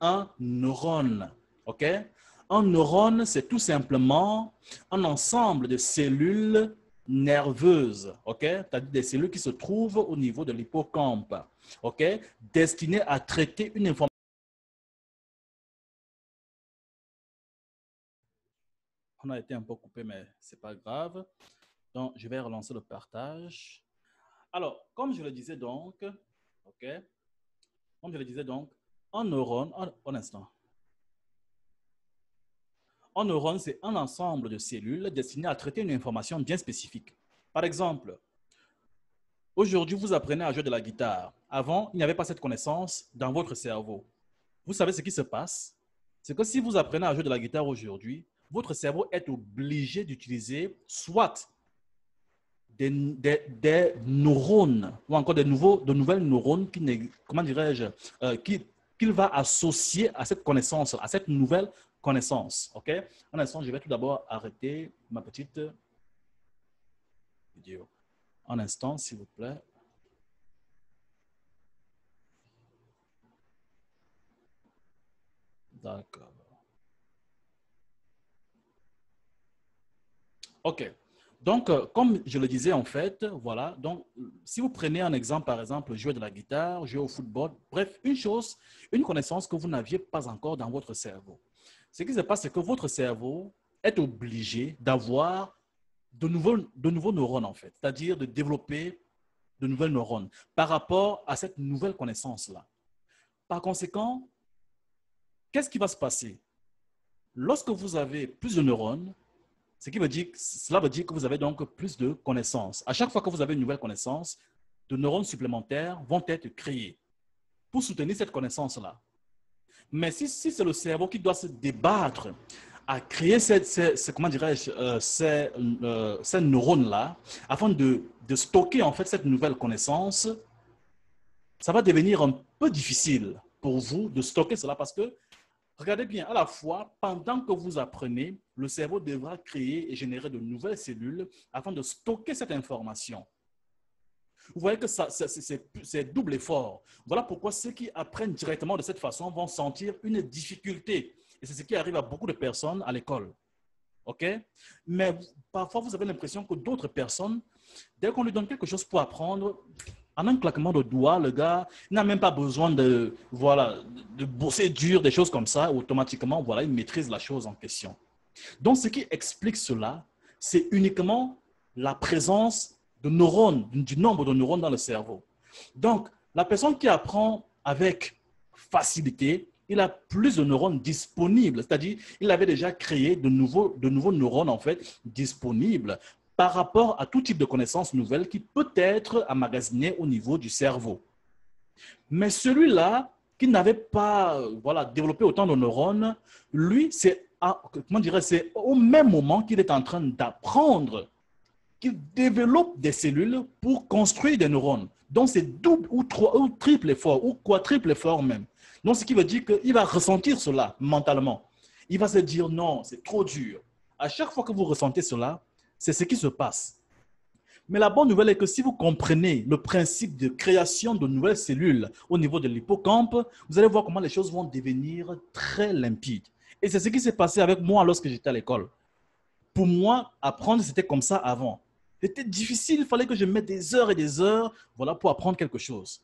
un neurone. OK? Un neurone, c'est tout simplement un ensemble de cellules nerveuses, OK? C'est-à-dire des cellules qui se trouvent au niveau de l'hippocampe, OK? Destinées à traiter une information. On a été un peu coupé, mais ce n'est pas grave. Donc, je vais relancer le partage. Alors, comme je le disais donc, OK? Comme je le disais donc, un neurone, un instant. Un neurone, c'est un ensemble de cellules destinées à traiter une information bien spécifique. Par exemple, aujourd'hui, vous apprenez à jouer de la guitare. Avant, il n'y avait pas cette connaissance dans votre cerveau. Vous savez ce qui se passe? C'est que si vous apprenez à jouer de la guitare aujourd'hui, votre cerveau est obligé d'utiliser soit des neurones ou encore de nouvelles neurones comment dirais-je, qu'il va associer à cette connaissance, à cette nouvelle connaissance. OK? Un instant, je vais tout d'abord arrêter ma petite vidéo. Un instant, s'il vous plaît. D'accord. OK. Donc, comme je le disais, en fait, voilà. Donc, si vous prenez un exemple, par exemple, jouer de la guitare, jouer au football, bref, une connaissance que vous n'aviez pas encore dans votre cerveau. Ce qui se passe, c'est que votre cerveau est obligé d'avoir de nouveaux neurones, en fait, c'est-à-dire de développer de nouvelles neurones par rapport à cette nouvelle connaissance-là. Par conséquent, qu'est-ce qui va se passer? Lorsque vous avez plus de neurones, cela veut dire que vous avez donc plus de connaissances. À chaque fois que vous avez une nouvelle connaissance, de neurones supplémentaires vont être créés pour soutenir cette connaissance-là. Mais si c'est le cerveau qui doit se débattre à créer comment dirais-je, ces neurones-là, afin de stocker en fait cette nouvelle connaissance, ça va devenir un peu difficile pour vous de stocker cela parce que, regardez bien, à la fois, pendant que vous apprenez, le cerveau devra créer et générer de nouvelles cellules afin de stocker cette information. Vous voyez que c'est double effort. Voilà pourquoi ceux qui apprennent directement de cette façon vont sentir une difficulté. Et c'est ce qui arrive à beaucoup de personnes à l'école. OK? Mais parfois, vous avez l'impression que d'autres personnes, dès qu'on lui donne quelque chose pour apprendre, en un claquement de doigts, le gars n'a même pas besoin de bosser dur, des choses comme ça. Automatiquement, voilà, il maîtrise la chose en question. Donc, ce qui explique cela, c'est uniquement la présence de neurones, du nombre de neurones dans le cerveau. Donc, la personne qui apprend avec facilité, il a plus de neurones disponibles, c'est-à-dire il avait déjà créé de nouveaux neurones en fait disponibles par rapport à tout type de connaissances nouvelles qui peut être amagasinées au niveau du cerveau. Mais celui-là qui n'avait pas développé autant de neurones, lui, c'est au même moment qu'il est en train d'apprendre qu'il développe des cellules pour construire des neurones. Donc, c'est double ou triple effort, ou quadruple effort même. Donc, ce qui veut dire qu'il va ressentir cela mentalement. Il va se dire non, c'est trop dur. À chaque fois que vous ressentez cela, c'est ce qui se passe. Mais la bonne nouvelle est que si vous comprenez le principe de création de nouvelles cellules au niveau de l'hippocampe, vous allez voir comment les choses vont devenir très limpides. Et c'est ce qui s'est passé avec moi lorsque j'étais à l'école. pour moi, apprendre, c'était comme ça avant. C'était difficile, il fallait que je mette des heures et des heures, voilà, pour apprendre quelque chose.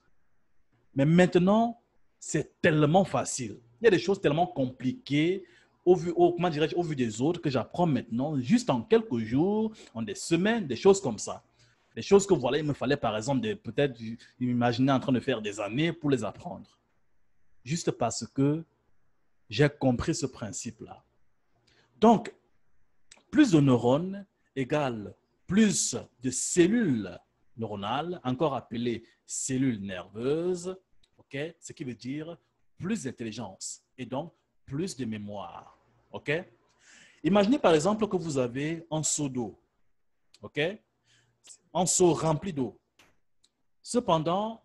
Mais maintenant, c'est tellement facile. Il y a des choses tellement compliquées comment dirais-je, au vu des autres que j'apprends maintenant juste en quelques jours, en des semaines, des choses comme ça. Des choses que voilà, il me fallait par exemple peut-être m'imaginer en train de faire des années pour les apprendre. Juste parce que j'ai compris ce principe-là. Donc, plus de neurones égale plus de cellules neuronales, encore appelées cellules nerveuses, okay? Ce qui veut dire plus d'intelligence et donc plus de mémoire. Okay? Imaginez par exemple que vous avez un seau d'eau, okay? Un seau rempli d'eau. Cependant,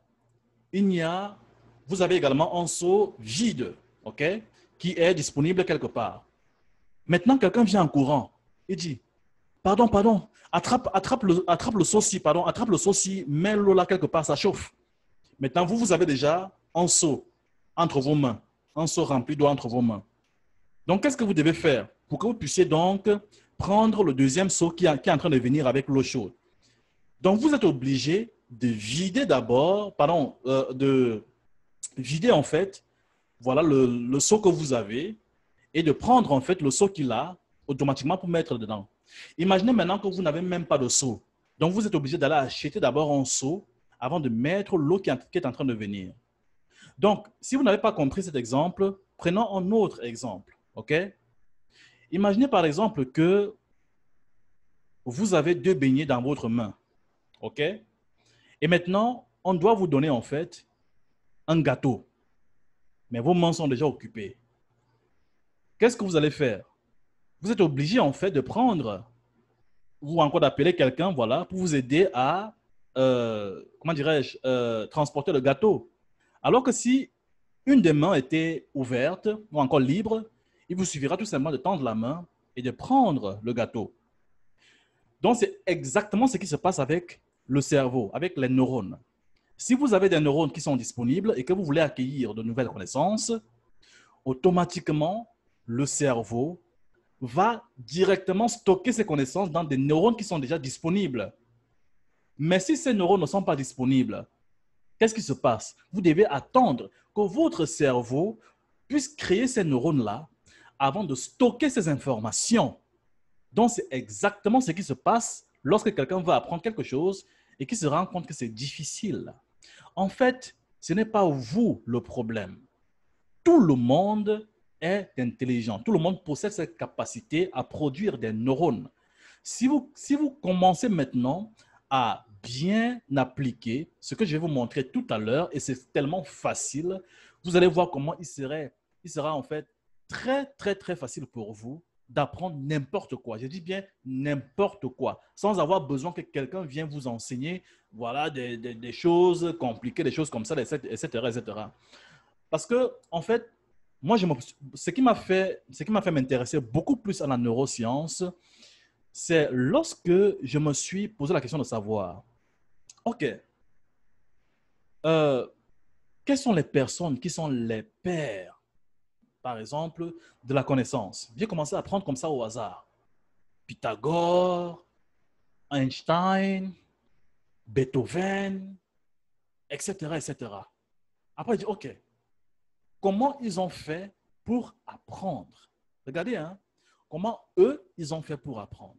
vous avez également un seau vide, okay? Qui est disponible quelque part. Maintenant, quelqu'un vient en courant et dit, pardon, attrape le seau-ci, attrape le seau-ci, mets l'eau là quelque part, ça chauffe. Maintenant, vous avez déjà un seau entre vos mains, un seau rempli d'eau entre vos mains. Donc, qu'est-ce que vous devez faire pour que vous puissiez donc prendre le deuxième seau qui est en train de venir avec l'eau chaude? Donc, vous êtes obligé de vider d'abord, de vider en fait, voilà le seau que vous avez et de prendre en fait le seau qu'il a automatiquement pour mettre dedans. Imaginez maintenant que vous n'avez même pas de seau. Donc, vous êtes obligé d'aller acheter d'abord un seau avant de mettre l'eau qui est en train de venir. Donc, si vous n'avez pas compris cet exemple, prenons un autre exemple. OK? Imaginez par exemple que vous avez 2 beignets dans votre main. OK? Et maintenant, on doit vous donner en fait un gâteau. Mais vos mains sont déjà occupées. Qu'est-ce que vous allez faire? Vous êtes obligé en fait de prendre ou encore d'appeler quelqu'un, voilà, pour vous aider à, comment dirais-je, transporter le gâteau. Alors que si une des mains était ouverte ou encore libre, il vous suffira tout simplement de tendre la main et de prendre le gâteau. Donc, c'est exactement ce qui se passe avec le cerveau, avec les neurones. Si vous avez des neurones qui sont disponibles et que vous voulez accueillir de nouvelles connaissances, automatiquement, le cerveau va directement stocker ces connaissances dans des neurones qui sont déjà disponibles. Mais si ces neurones ne sont pas disponibles, qu'est-ce qui se passe? Vous devez attendre que votre cerveau puisse créer ces neurones-là avant de stocker ces informations. Donc, c'est exactement ce qui se passe lorsque quelqu'un veut apprendre quelque chose et qui se rend compte que c'est difficile. En fait, ce n'est pas vous le problème. Tout le monde est intelligent. Tout le monde possède cette capacité à produire des neurones. Si vous commencez maintenant à bien appliquer ce que je vais vous montrer tout à l'heure, et c'est tellement facile, vous allez voir comment il sera en fait très facile pour vous d'apprendre n'importe quoi. Je dis bien n'importe quoi, sans avoir besoin que quelqu'un vienne vous enseigner voilà, des choses compliquées, des choses comme ça, etc. Parce que, en fait, moi, ce qui m'a fait m'intéresser beaucoup plus à la neuroscience, c'est lorsque je me suis posé la question de savoir, OK, quelles sont les personnes qui sont les pères, par exemple, de la connaissance? J'ai commencé à prendre comme ça au hasard. Pythagore, Einstein, Beethoven, etc. Après, je dis, OK, comment ils ont fait pour apprendre? Regardez, hein, comment eux, ils ont fait pour apprendre.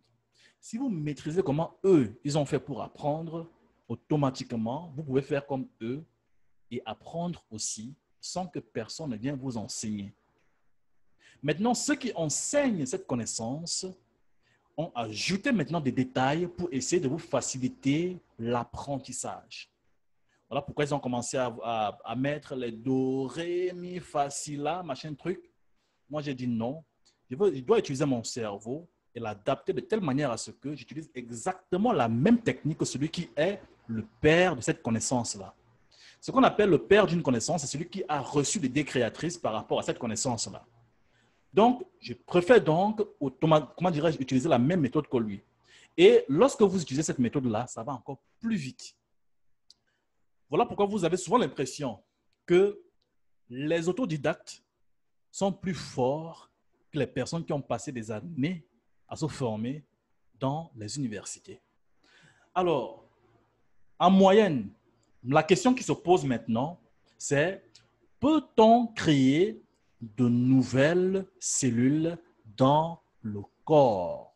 Si vous maîtrisez comment eux, ils ont fait pour apprendre, automatiquement, vous pouvez faire comme eux et apprendre aussi sans que personne ne vienne vous enseigner. Maintenant, ceux qui enseignent cette connaissance ont ajouté maintenant des détails pour essayer de vous faciliter l'apprentissage. Voilà pourquoi ils ont commencé à mettre les do, ré, mi, fa, si, la, machin truc. Moi, j'ai dit non. Je dois utiliser mon cerveau et l'adapter de telle manière à ce que j'utilise exactement la même technique que celui qui est le père de cette connaissance-là. Ce qu'on appelle le père d'une connaissance, c'est celui qui a reçu l'idée créatrice par rapport à cette connaissance-là. Donc, je préfère donc, comment dirais-je, utiliser la même méthode que lui. Et lorsque vous utilisez cette méthode-là, ça va encore plus vite. Voilà pourquoi vous avez souvent l'impression que les autodidactes sont plus forts que les personnes qui ont passé des années à se former dans les universités. Alors, en moyenne, la question qui se pose maintenant, c'est peut-on créer de nouvelles cellules dans le corps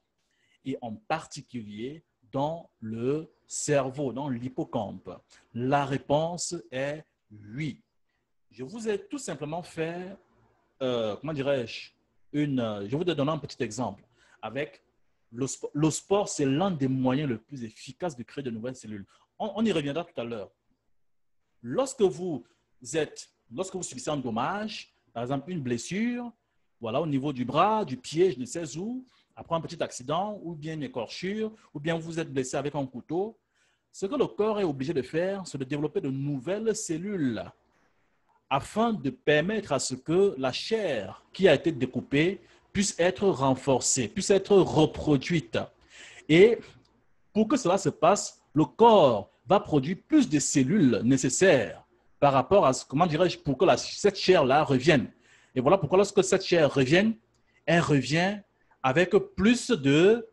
et en particulier dans le cerveau, dans l'hippocampe? La réponse est oui. Je vous ai tout simplement fait, comment dirais-je, je vous ai donné un petit exemple avec le sport, c'est l'un des moyens les plus efficaces de créer de nouvelles cellules. On y reviendra tout à l'heure. Lorsque vous subissez un dommage, par exemple une blessure, voilà, au niveau du bras, du pied, je ne sais où, après un petit accident, ou bien une écorchure, ou bien vous êtes blessé avec un couteau, ce que le corps est obligé de faire, c'est de développer de nouvelles cellules afin de permettre à ce que la chair qui a été découpée puisse être renforcée, puisse être reproduite. Et pour que cela se passe, le corps va produire plus de cellules nécessaires par rapport à, comment dirais-je, pour que cette chair-là revienne. Et voilà pourquoi lorsque cette chair revient, elle revient avec plus de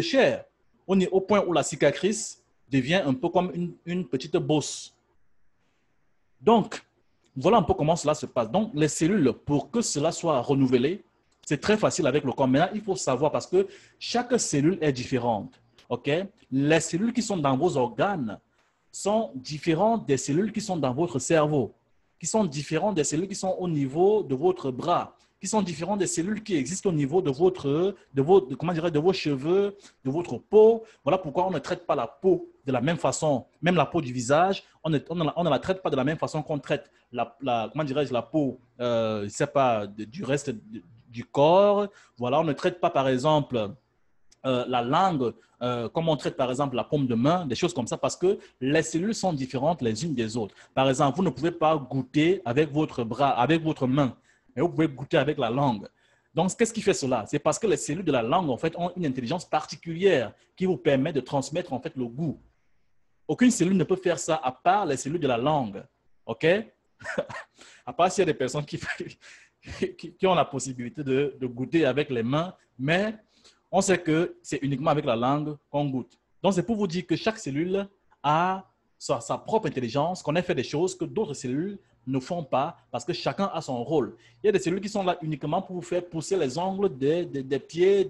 chair. On est au point où la cicatrice devient un peu comme une petite bosse. Donc, voilà un peu comment cela se passe. Donc, les cellules, pour que cela soit renouvelé, c'est très facile avec le corps. Maintenant, il faut savoir parce que chaque cellule est différente. Okay? Les cellules qui sont dans vos organes sont différentes des cellules qui sont dans votre cerveau, qui sont différentes des cellules qui sont au niveau de votre bras, qui sont différentes des cellules qui existent au niveau de vos cheveux, de votre peau. Voilà pourquoi on ne traite pas la peau de la même façon. Même la peau du visage, on ne la traite pas de la même façon qu'on traite la peau, je sais pas, du reste du corps. Voilà, on ne traite pas, par exemple, la langue, comme on traite par exemple la paume de main, des choses comme ça, parce que les cellules sont différentes les unes des autres. Par exemple, vous ne pouvez pas goûter avec votre bras, avec votre main, mais vous pouvez goûter avec la langue. Donc, qu'est-ce qui fait cela? C'est parce que les cellules de la langue, en fait, ont une intelligence particulière qui vous permet de transmettre, en fait, le goût. Aucune cellule ne peut faire ça à part les cellules de la langue. OK? À part s'il y a des personnes qui ont la possibilité de goûter avec les mains, mais on sait que c'est uniquement avec la langue qu'on goûte. Donc, c'est pour vous dire que chaque cellule a sa propre intelligence, qu'on a fait des choses que d'autres cellules ne font pas parce que chacun a son rôle. Il y a des cellules qui sont là uniquement pour vous faire pousser les ongles des pieds,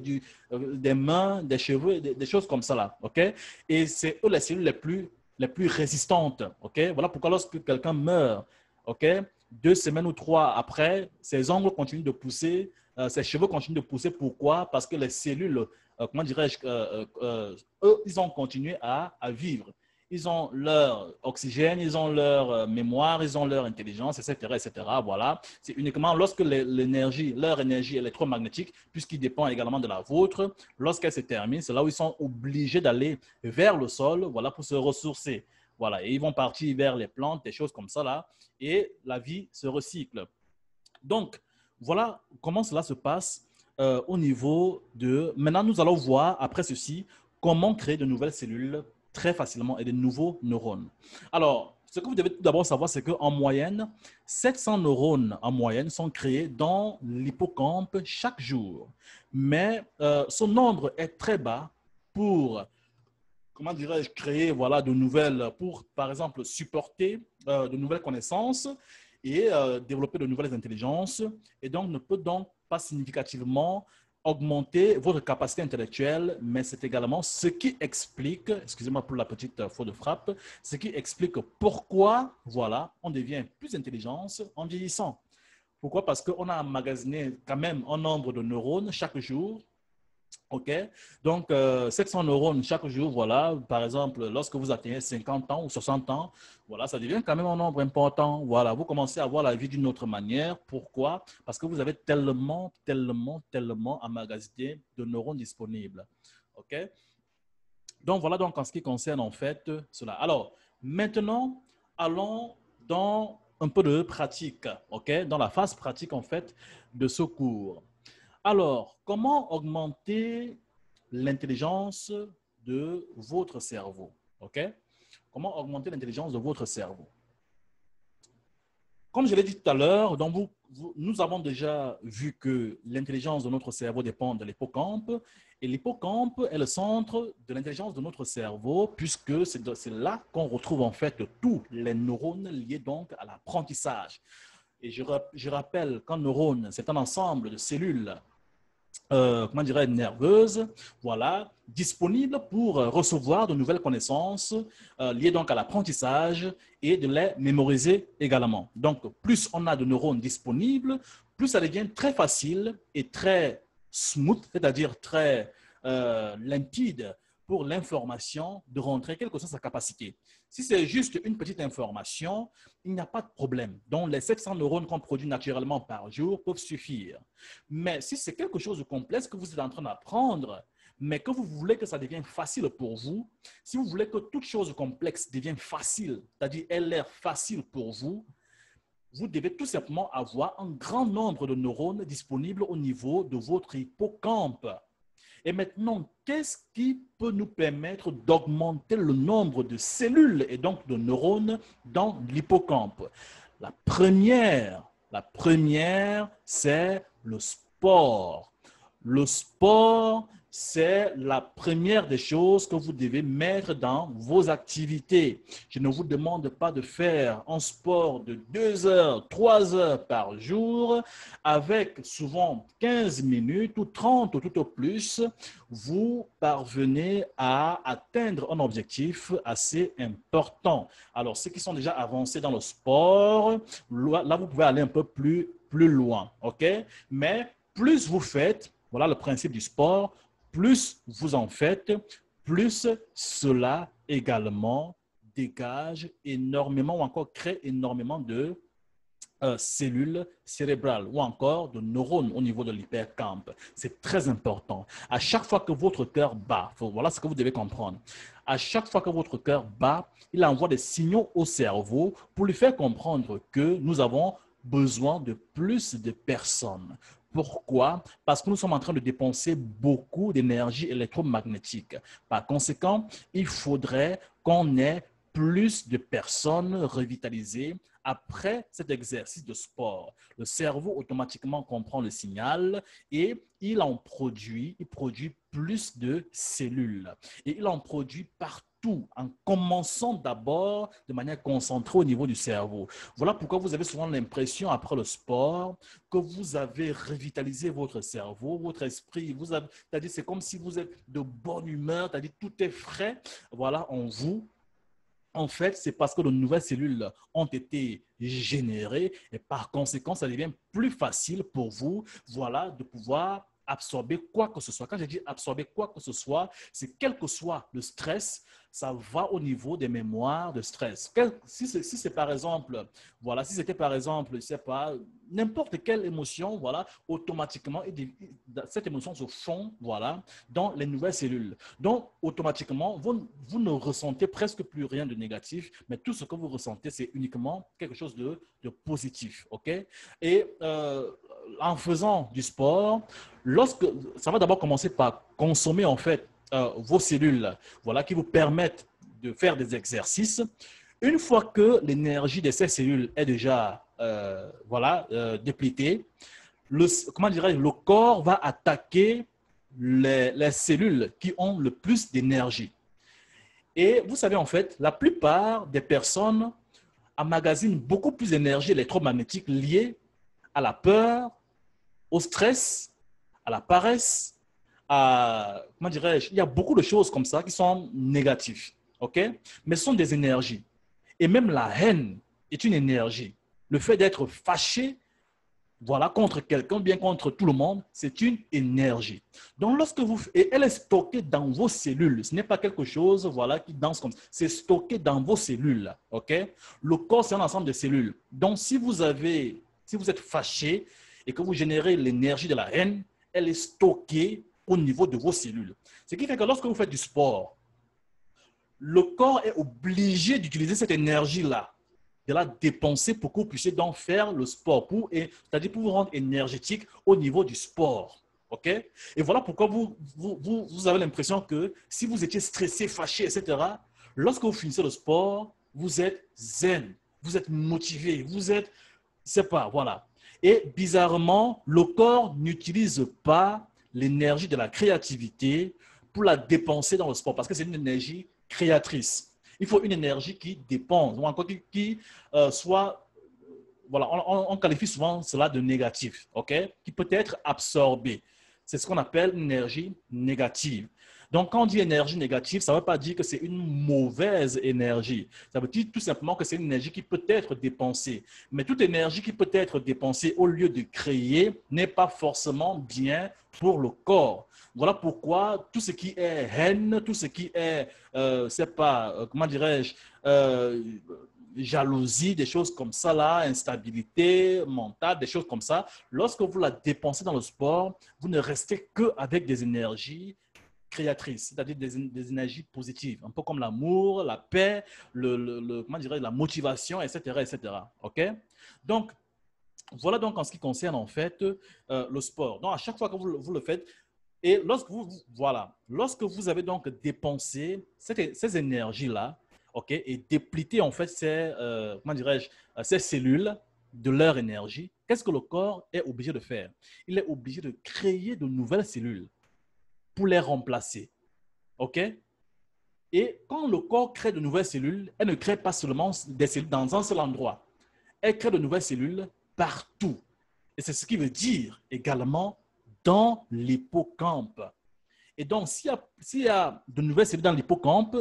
des mains, des cheveux, des choses comme ça là. Okay? Et c'est eux les cellules les plus résistantes. Okay? Voilà pourquoi lorsque quelqu'un meurt, okay, 2 semaines ou 3 après, ses ongles continuent de pousser, ses cheveux continuent de pousser. Pourquoi? Parce que les cellules, comment dirais-je, eux, ils ont continué à vivre. Ils ont leur oxygène, ils ont leur mémoire, ils ont leur intelligence, etc., etc. Voilà. C'est uniquement lorsque leur énergie électromagnétique, puisqu'il dépend également de la vôtre, lorsqu'elle se termine, c'est là où ils sont obligés d'aller vers le sol, voilà, pour se ressourcer. Voilà. Et ils vont partir vers les plantes, des choses comme ça là, et la vie se recycle. Donc, voilà comment cela se passe au niveau de... Maintenant, nous allons voir, après ceci, comment créer de nouvelles cellules très facilement et de nouveaux neurones. Alors, ce que vous devez tout d'abord savoir, c'est qu'en moyenne, 700 neurones en moyenne sont créés dans l'hippocampe chaque jour. Mais ce nombre est très bas pour, comment dirais-je, créer voilà, de nouvelles, pour, par exemple, supporter de nouvelles connaissances et développer de nouvelles intelligences, et donc ne peut donc pas significativement augmenter votre capacité intellectuelle, mais c'est également ce qui explique, excusez-moi pour la petite faute de frappe, ce qui explique pourquoi, voilà, on devient plus intelligent en vieillissant. Pourquoi? Parce qu'on a emmagasiné quand même un nombre de neurones chaque jour. OK? Donc, 700 neurones chaque jour, voilà. Par exemple, lorsque vous atteignez 50 ans ou 60 ans, voilà, ça devient quand même un nombre important. Voilà, vous commencez à voir la vie d'une autre manière. Pourquoi? Parce que vous avez tellement emmagasiné de neurones disponibles. OK? Donc, voilà donc en ce qui concerne en fait cela. Alors, maintenant, allons dans un peu de pratique, OK? Dans la phase pratique en fait de ce cours. Alors, comment augmenter l'intelligence de votre cerveau? OK? Comment augmenter l'intelligence de votre cerveau? Comme je l'ai dit tout à l'heure, donc nous avons déjà vu que l'intelligence de notre cerveau dépend de l'hippocampe. Et l'hippocampe est le centre de l'intelligence de notre cerveau, puisque c'est là qu'on retrouve en fait tous les neurones liés donc à l'apprentissage. Et je rappelle qu'un neurone, c'est un ensemble de cellules comment dirais-je, nerveuse, voilà, disponible pour recevoir de nouvelles connaissances liées donc à l'apprentissage et de les mémoriser également. Donc, plus on a de neurones disponibles, plus ça devient très facile et très smooth, c'est-à-dire très limpide pour l'information de rentrer, quelle que soit sa capacité. Si c'est juste une petite information, il n'y a pas de problème. Donc, les 700 neurones qu'on produit naturellement par jour peuvent suffire. Mais si c'est quelque chose de complexe que vous êtes en train d'apprendre, mais que vous voulez que ça devienne facile pour vous, si vous voulez que toute chose complexe devienne facile, c'est-à-dire elle l'air facile pour vous, vous devez tout simplement avoir un grand nombre de neurones disponibles au niveau de votre hippocampe. Et maintenant, qu'est-ce qui peut nous permettre d'augmenter le nombre de cellules et donc de neurones dans l'hippocampe? La première, c'est le sport. Le sport, c'est la première des choses que vous devez mettre dans vos activités. Je ne vous demande pas de faire un sport de 2 heures, 3 heures par jour, avec souvent 15 minutes ou 30 ou tout au plus, vous parvenez à atteindre un objectif assez important. Alors, ceux qui sont déjà avancés dans le sport, là, vous pouvez aller un peu plus loin, OK? Mais plus vous faites, voilà le principe du sport, plus vous en faites, plus cela également dégage énormément ou encore crée énormément de cellules cérébrales ou encore de neurones au niveau de l'hippocampe. C'est très important. À chaque fois que votre cœur bat, voilà ce que vous devez comprendre. À chaque fois que votre cœur bat, il envoie des signaux au cerveau pour lui faire comprendre que nous avons besoin de plus de personnes. Pourquoi? Parce que nous sommes en train de dépenser beaucoup d'énergie électromagnétique. Par conséquent, il faudrait qu'on ait plus de personnes revitalisées après cet exercice de sport. Le cerveau automatiquement comprend le signal et il produit plus de cellules. Et il en produit partout, en commençant d'abord de manière concentrée au niveau du cerveau. Voilà pourquoi vous avez souvent l'impression, après le sport, que vous avez revitalisé votre cerveau, votre esprit. C'est-à-dire, c'est comme si vous êtes de bonne humeur, c'est-à-dire tout est frais, voilà, en vous. En fait, c'est parce que de nouvelles cellules ont été générées et par conséquent, ça devient plus facile pour vous, voilà, de pouvoir absorber quoi que ce soit. Quand je dis absorber quoi que ce soit, c'est quel que soit le stress, ça va au niveau des mémoires de stress. Si c'est par exemple, voilà, si c'était par exemple, je sais pas, n'importe quelle émotion, voilà, automatiquement, cette émotion se fond, voilà, dans les nouvelles cellules. Donc, automatiquement, vous ne ressentez presque plus rien de négatif, mais tout ce que vous ressentez, c'est uniquement quelque chose de positif, OK? Et en faisant du sport, ça va d'abord commencer par consommer, en fait, vos cellules, voilà, qui vous permettent de faire des exercices. Une fois que l'énergie de ces cellules est déjà déplitée, le corps va attaquer les cellules qui ont le plus d'énergie. Et vous savez, en fait, la plupart des personnes emmagasinent beaucoup plus d'énergie électromagnétique liée à la peur, au stress, à la paresse, comment dirais-je, il y a beaucoup de choses comme ça qui sont négatives, OK? Mais ce sont des énergies. Et même la haine est une énergie. Le fait d'être fâché, voilà, contre quelqu'un, bien contre tout le monde, c'est une énergie. Donc, et elle est stockée dans vos cellules. Ce n'est pas quelque chose, voilà, qui danse comme ça. C'est stocké dans vos cellules, OK? Le corps, c'est un ensemble de cellules. Donc, si vous êtes fâché et que vous générez l'énergie de la haine, elle est stockée au niveau de vos cellules. Ce qui fait que lorsque vous faites du sport, le corps est obligé d'utiliser cette énergie-là, de la dépenser pour que vous puissiez donc faire le sport, c'est-à-dire pour vous rendre énergétique au niveau du sport. OK? Et voilà pourquoi vous avez l'impression que si vous étiez stressé, fâché, etc., lorsque vous finissez le sport, vous êtes zen, vous êtes motivé, vous êtes, je ne sais pas, voilà. Et bizarrement, le corps n'utilise pas l'énergie de la créativité pour la dépenser dans le sport parce que c'est une énergie créatrice. Il faut une énergie qui dépense, ou encore qui soit, voilà, on qualifie souvent cela de négatif, ok, qui peut être absorbé. C'est ce qu'on appelle une énergie négative. Donc, quand on dit énergie négative, ça ne veut pas dire que c'est une mauvaise énergie. Ça veut dire tout simplement que c'est une énergie qui peut être dépensée. Mais toute énergie qui peut être dépensée au lieu de créer n'est pas forcément bien pour le corps. Voilà pourquoi tout ce qui est haine, tout ce qui est, c'est pas, comment dirais-je, jalousie, des choses comme ça, là, instabilité mentale, des choses comme ça, lorsque vous la dépensez dans le sport, vous ne restez qu'avec des énergies créatrices, c'est-à-dire des énergies positives, un peu comme l'amour, la paix, comment dirais, la motivation, etc., etc. OK? Donc, voilà donc en ce qui concerne en fait le sport. Donc, à chaque fois que vous le faites, et lorsque vous avez donc dépensé ces énergies-là, OK, et déplité en fait comment dirais-je, ces cellules de leur énergie, qu'est-ce que le corps est obligé de faire? Il est obligé de créer de nouvelles cellules pour les remplacer. OK? Et quand le corps crée de nouvelles cellules, elle ne crée pas seulement des cellules dans un seul endroit. Elle crée de nouvelles cellules partout. Et c'est ce qui veut dire également dans l'hippocampe. Et donc, s'il y a de nouvelles cellules dans l'hippocampe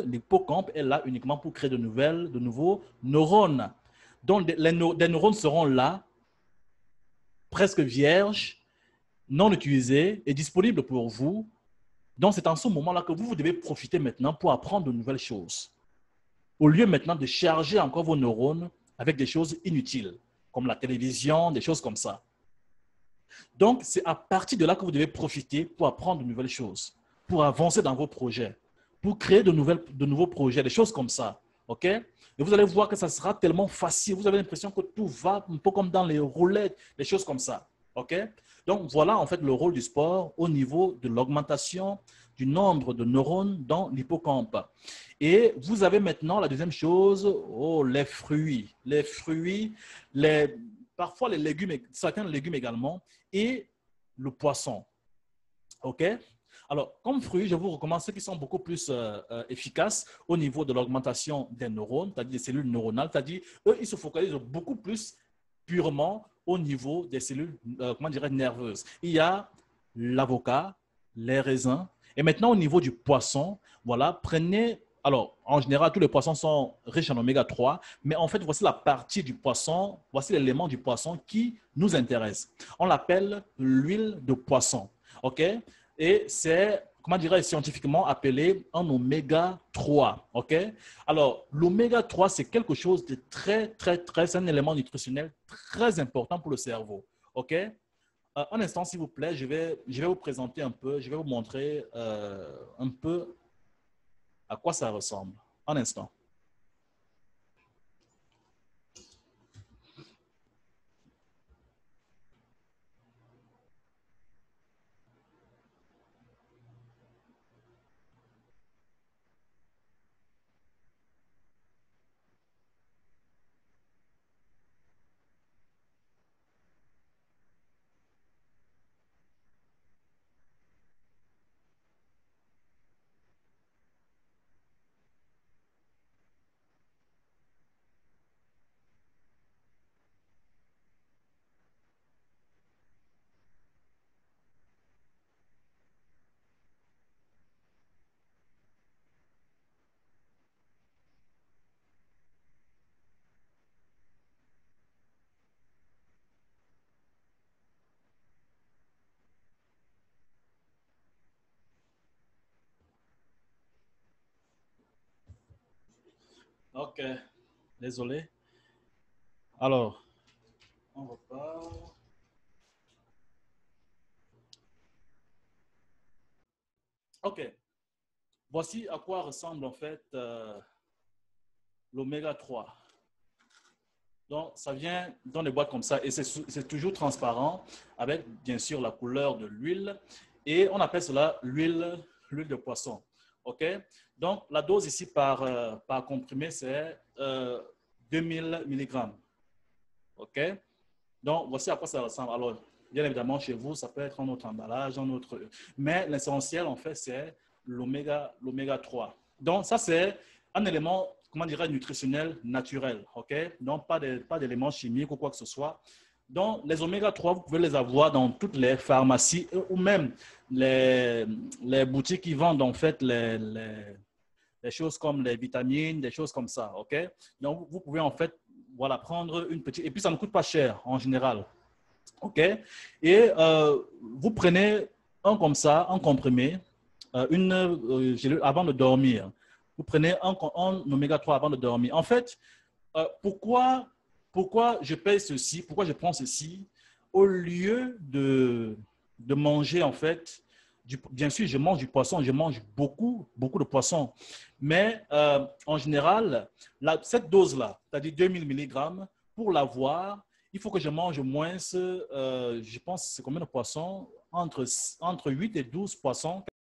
est là uniquement pour créer de nouveaux neurones. Donc, des neurones seront là, presque vierges, non utilisés et disponibles pour vous. Donc, c'est en ce moment-là que vous devez profiter maintenant pour apprendre de nouvelles choses. Au lieu maintenant de charger encore vos neurones avec des choses inutiles, comme la télévision, des choses comme ça. Donc, c'est à partir de là que vous devez profiter pour apprendre de nouvelles choses, pour avancer dans vos projets, pour créer de nouveaux projets, des choses comme ça. OK? Et vous allez voir que ça sera tellement facile. Vous avez l'impression que tout va un peu comme dans les roulettes, des choses comme ça. OK? Donc, voilà en fait le rôle du sport au niveau de l'augmentation du nombre de neurones dans l'hippocampe. Et vous avez maintenant la deuxième chose, oh, les fruits. Les fruits, parfois les légumes, certains légumes également, et le poisson. OK? Alors, comme fruits, je vous recommande ceux qui sont beaucoup plus efficaces au niveau de l'augmentation des neurones, c'est-à-dire des cellules neuronales, c'est-à-dire eux, ils se focalisent beaucoup plus purement au niveau des cellules, comment dirais nerveuses. Il y a l'avocat, les raisins, et maintenant au niveau du poisson, voilà, prenez, alors en général, tous les poissons sont riches en oméga 3, mais en fait, voici la partie du poisson, voici l'élément du poisson qui nous intéresse. On l'appelle l'huile de poisson. OK? Et c'est, comment dirais-je, scientifiquement appelé un oméga 3. OK? Alors, l'oméga 3, c'est quelque chose de c'est un élément nutritionnel très important pour le cerveau. OK? Un instant, s'il vous plaît, je vais vous présenter un peu, je vais vous montrer un peu à quoi ça ressemble. Un instant. OK. Désolé. Alors, on repart. OK. Voici à quoi ressemble en fait l'oméga 3. Donc, ça vient dans des boîtes comme ça et c'est toujours transparent avec, bien sûr, la couleur de l'huile. Et on appelle cela l'huile de poisson. OK? Donc, la dose ici par comprimé, c'est 2000 mg. OK? Donc, voici à quoi ça ressemble. Alors, bien évidemment, chez vous, ça peut être un autre emballage, un autre... Mais l'essentiel, en fait, c'est l'oméga 3. Donc, ça, c'est un élément, comment dirais-je, nutritionnel naturel, OK? Donc, pas d'éléments chimiques ou quoi que ce soit. Donc, les oméga 3, vous pouvez les avoir dans toutes les pharmacies ou même les boutiques qui vendent, en fait, des choses comme les vitamines, des choses comme ça, OK? Donc, vous pouvez, en fait, voilà, prendre une petite... Et puis, ça ne coûte pas cher, en général. OK? Et vous prenez un comme ça, un comprimé, avant de dormir. Vous prenez un oméga 3 avant de dormir. En fait, pourquoi je paye ceci, pourquoi je prends ceci, au lieu de manger, en fait, bien sûr, je mange du poisson, je mange beaucoup, beaucoup de poisson. Mais en général, cette dose-là, c'est-à-dire 2000 mg, pour l'avoir, il faut que je mange au moins, je pense, c'est combien de poissons? Entre 8 et 12 poissons.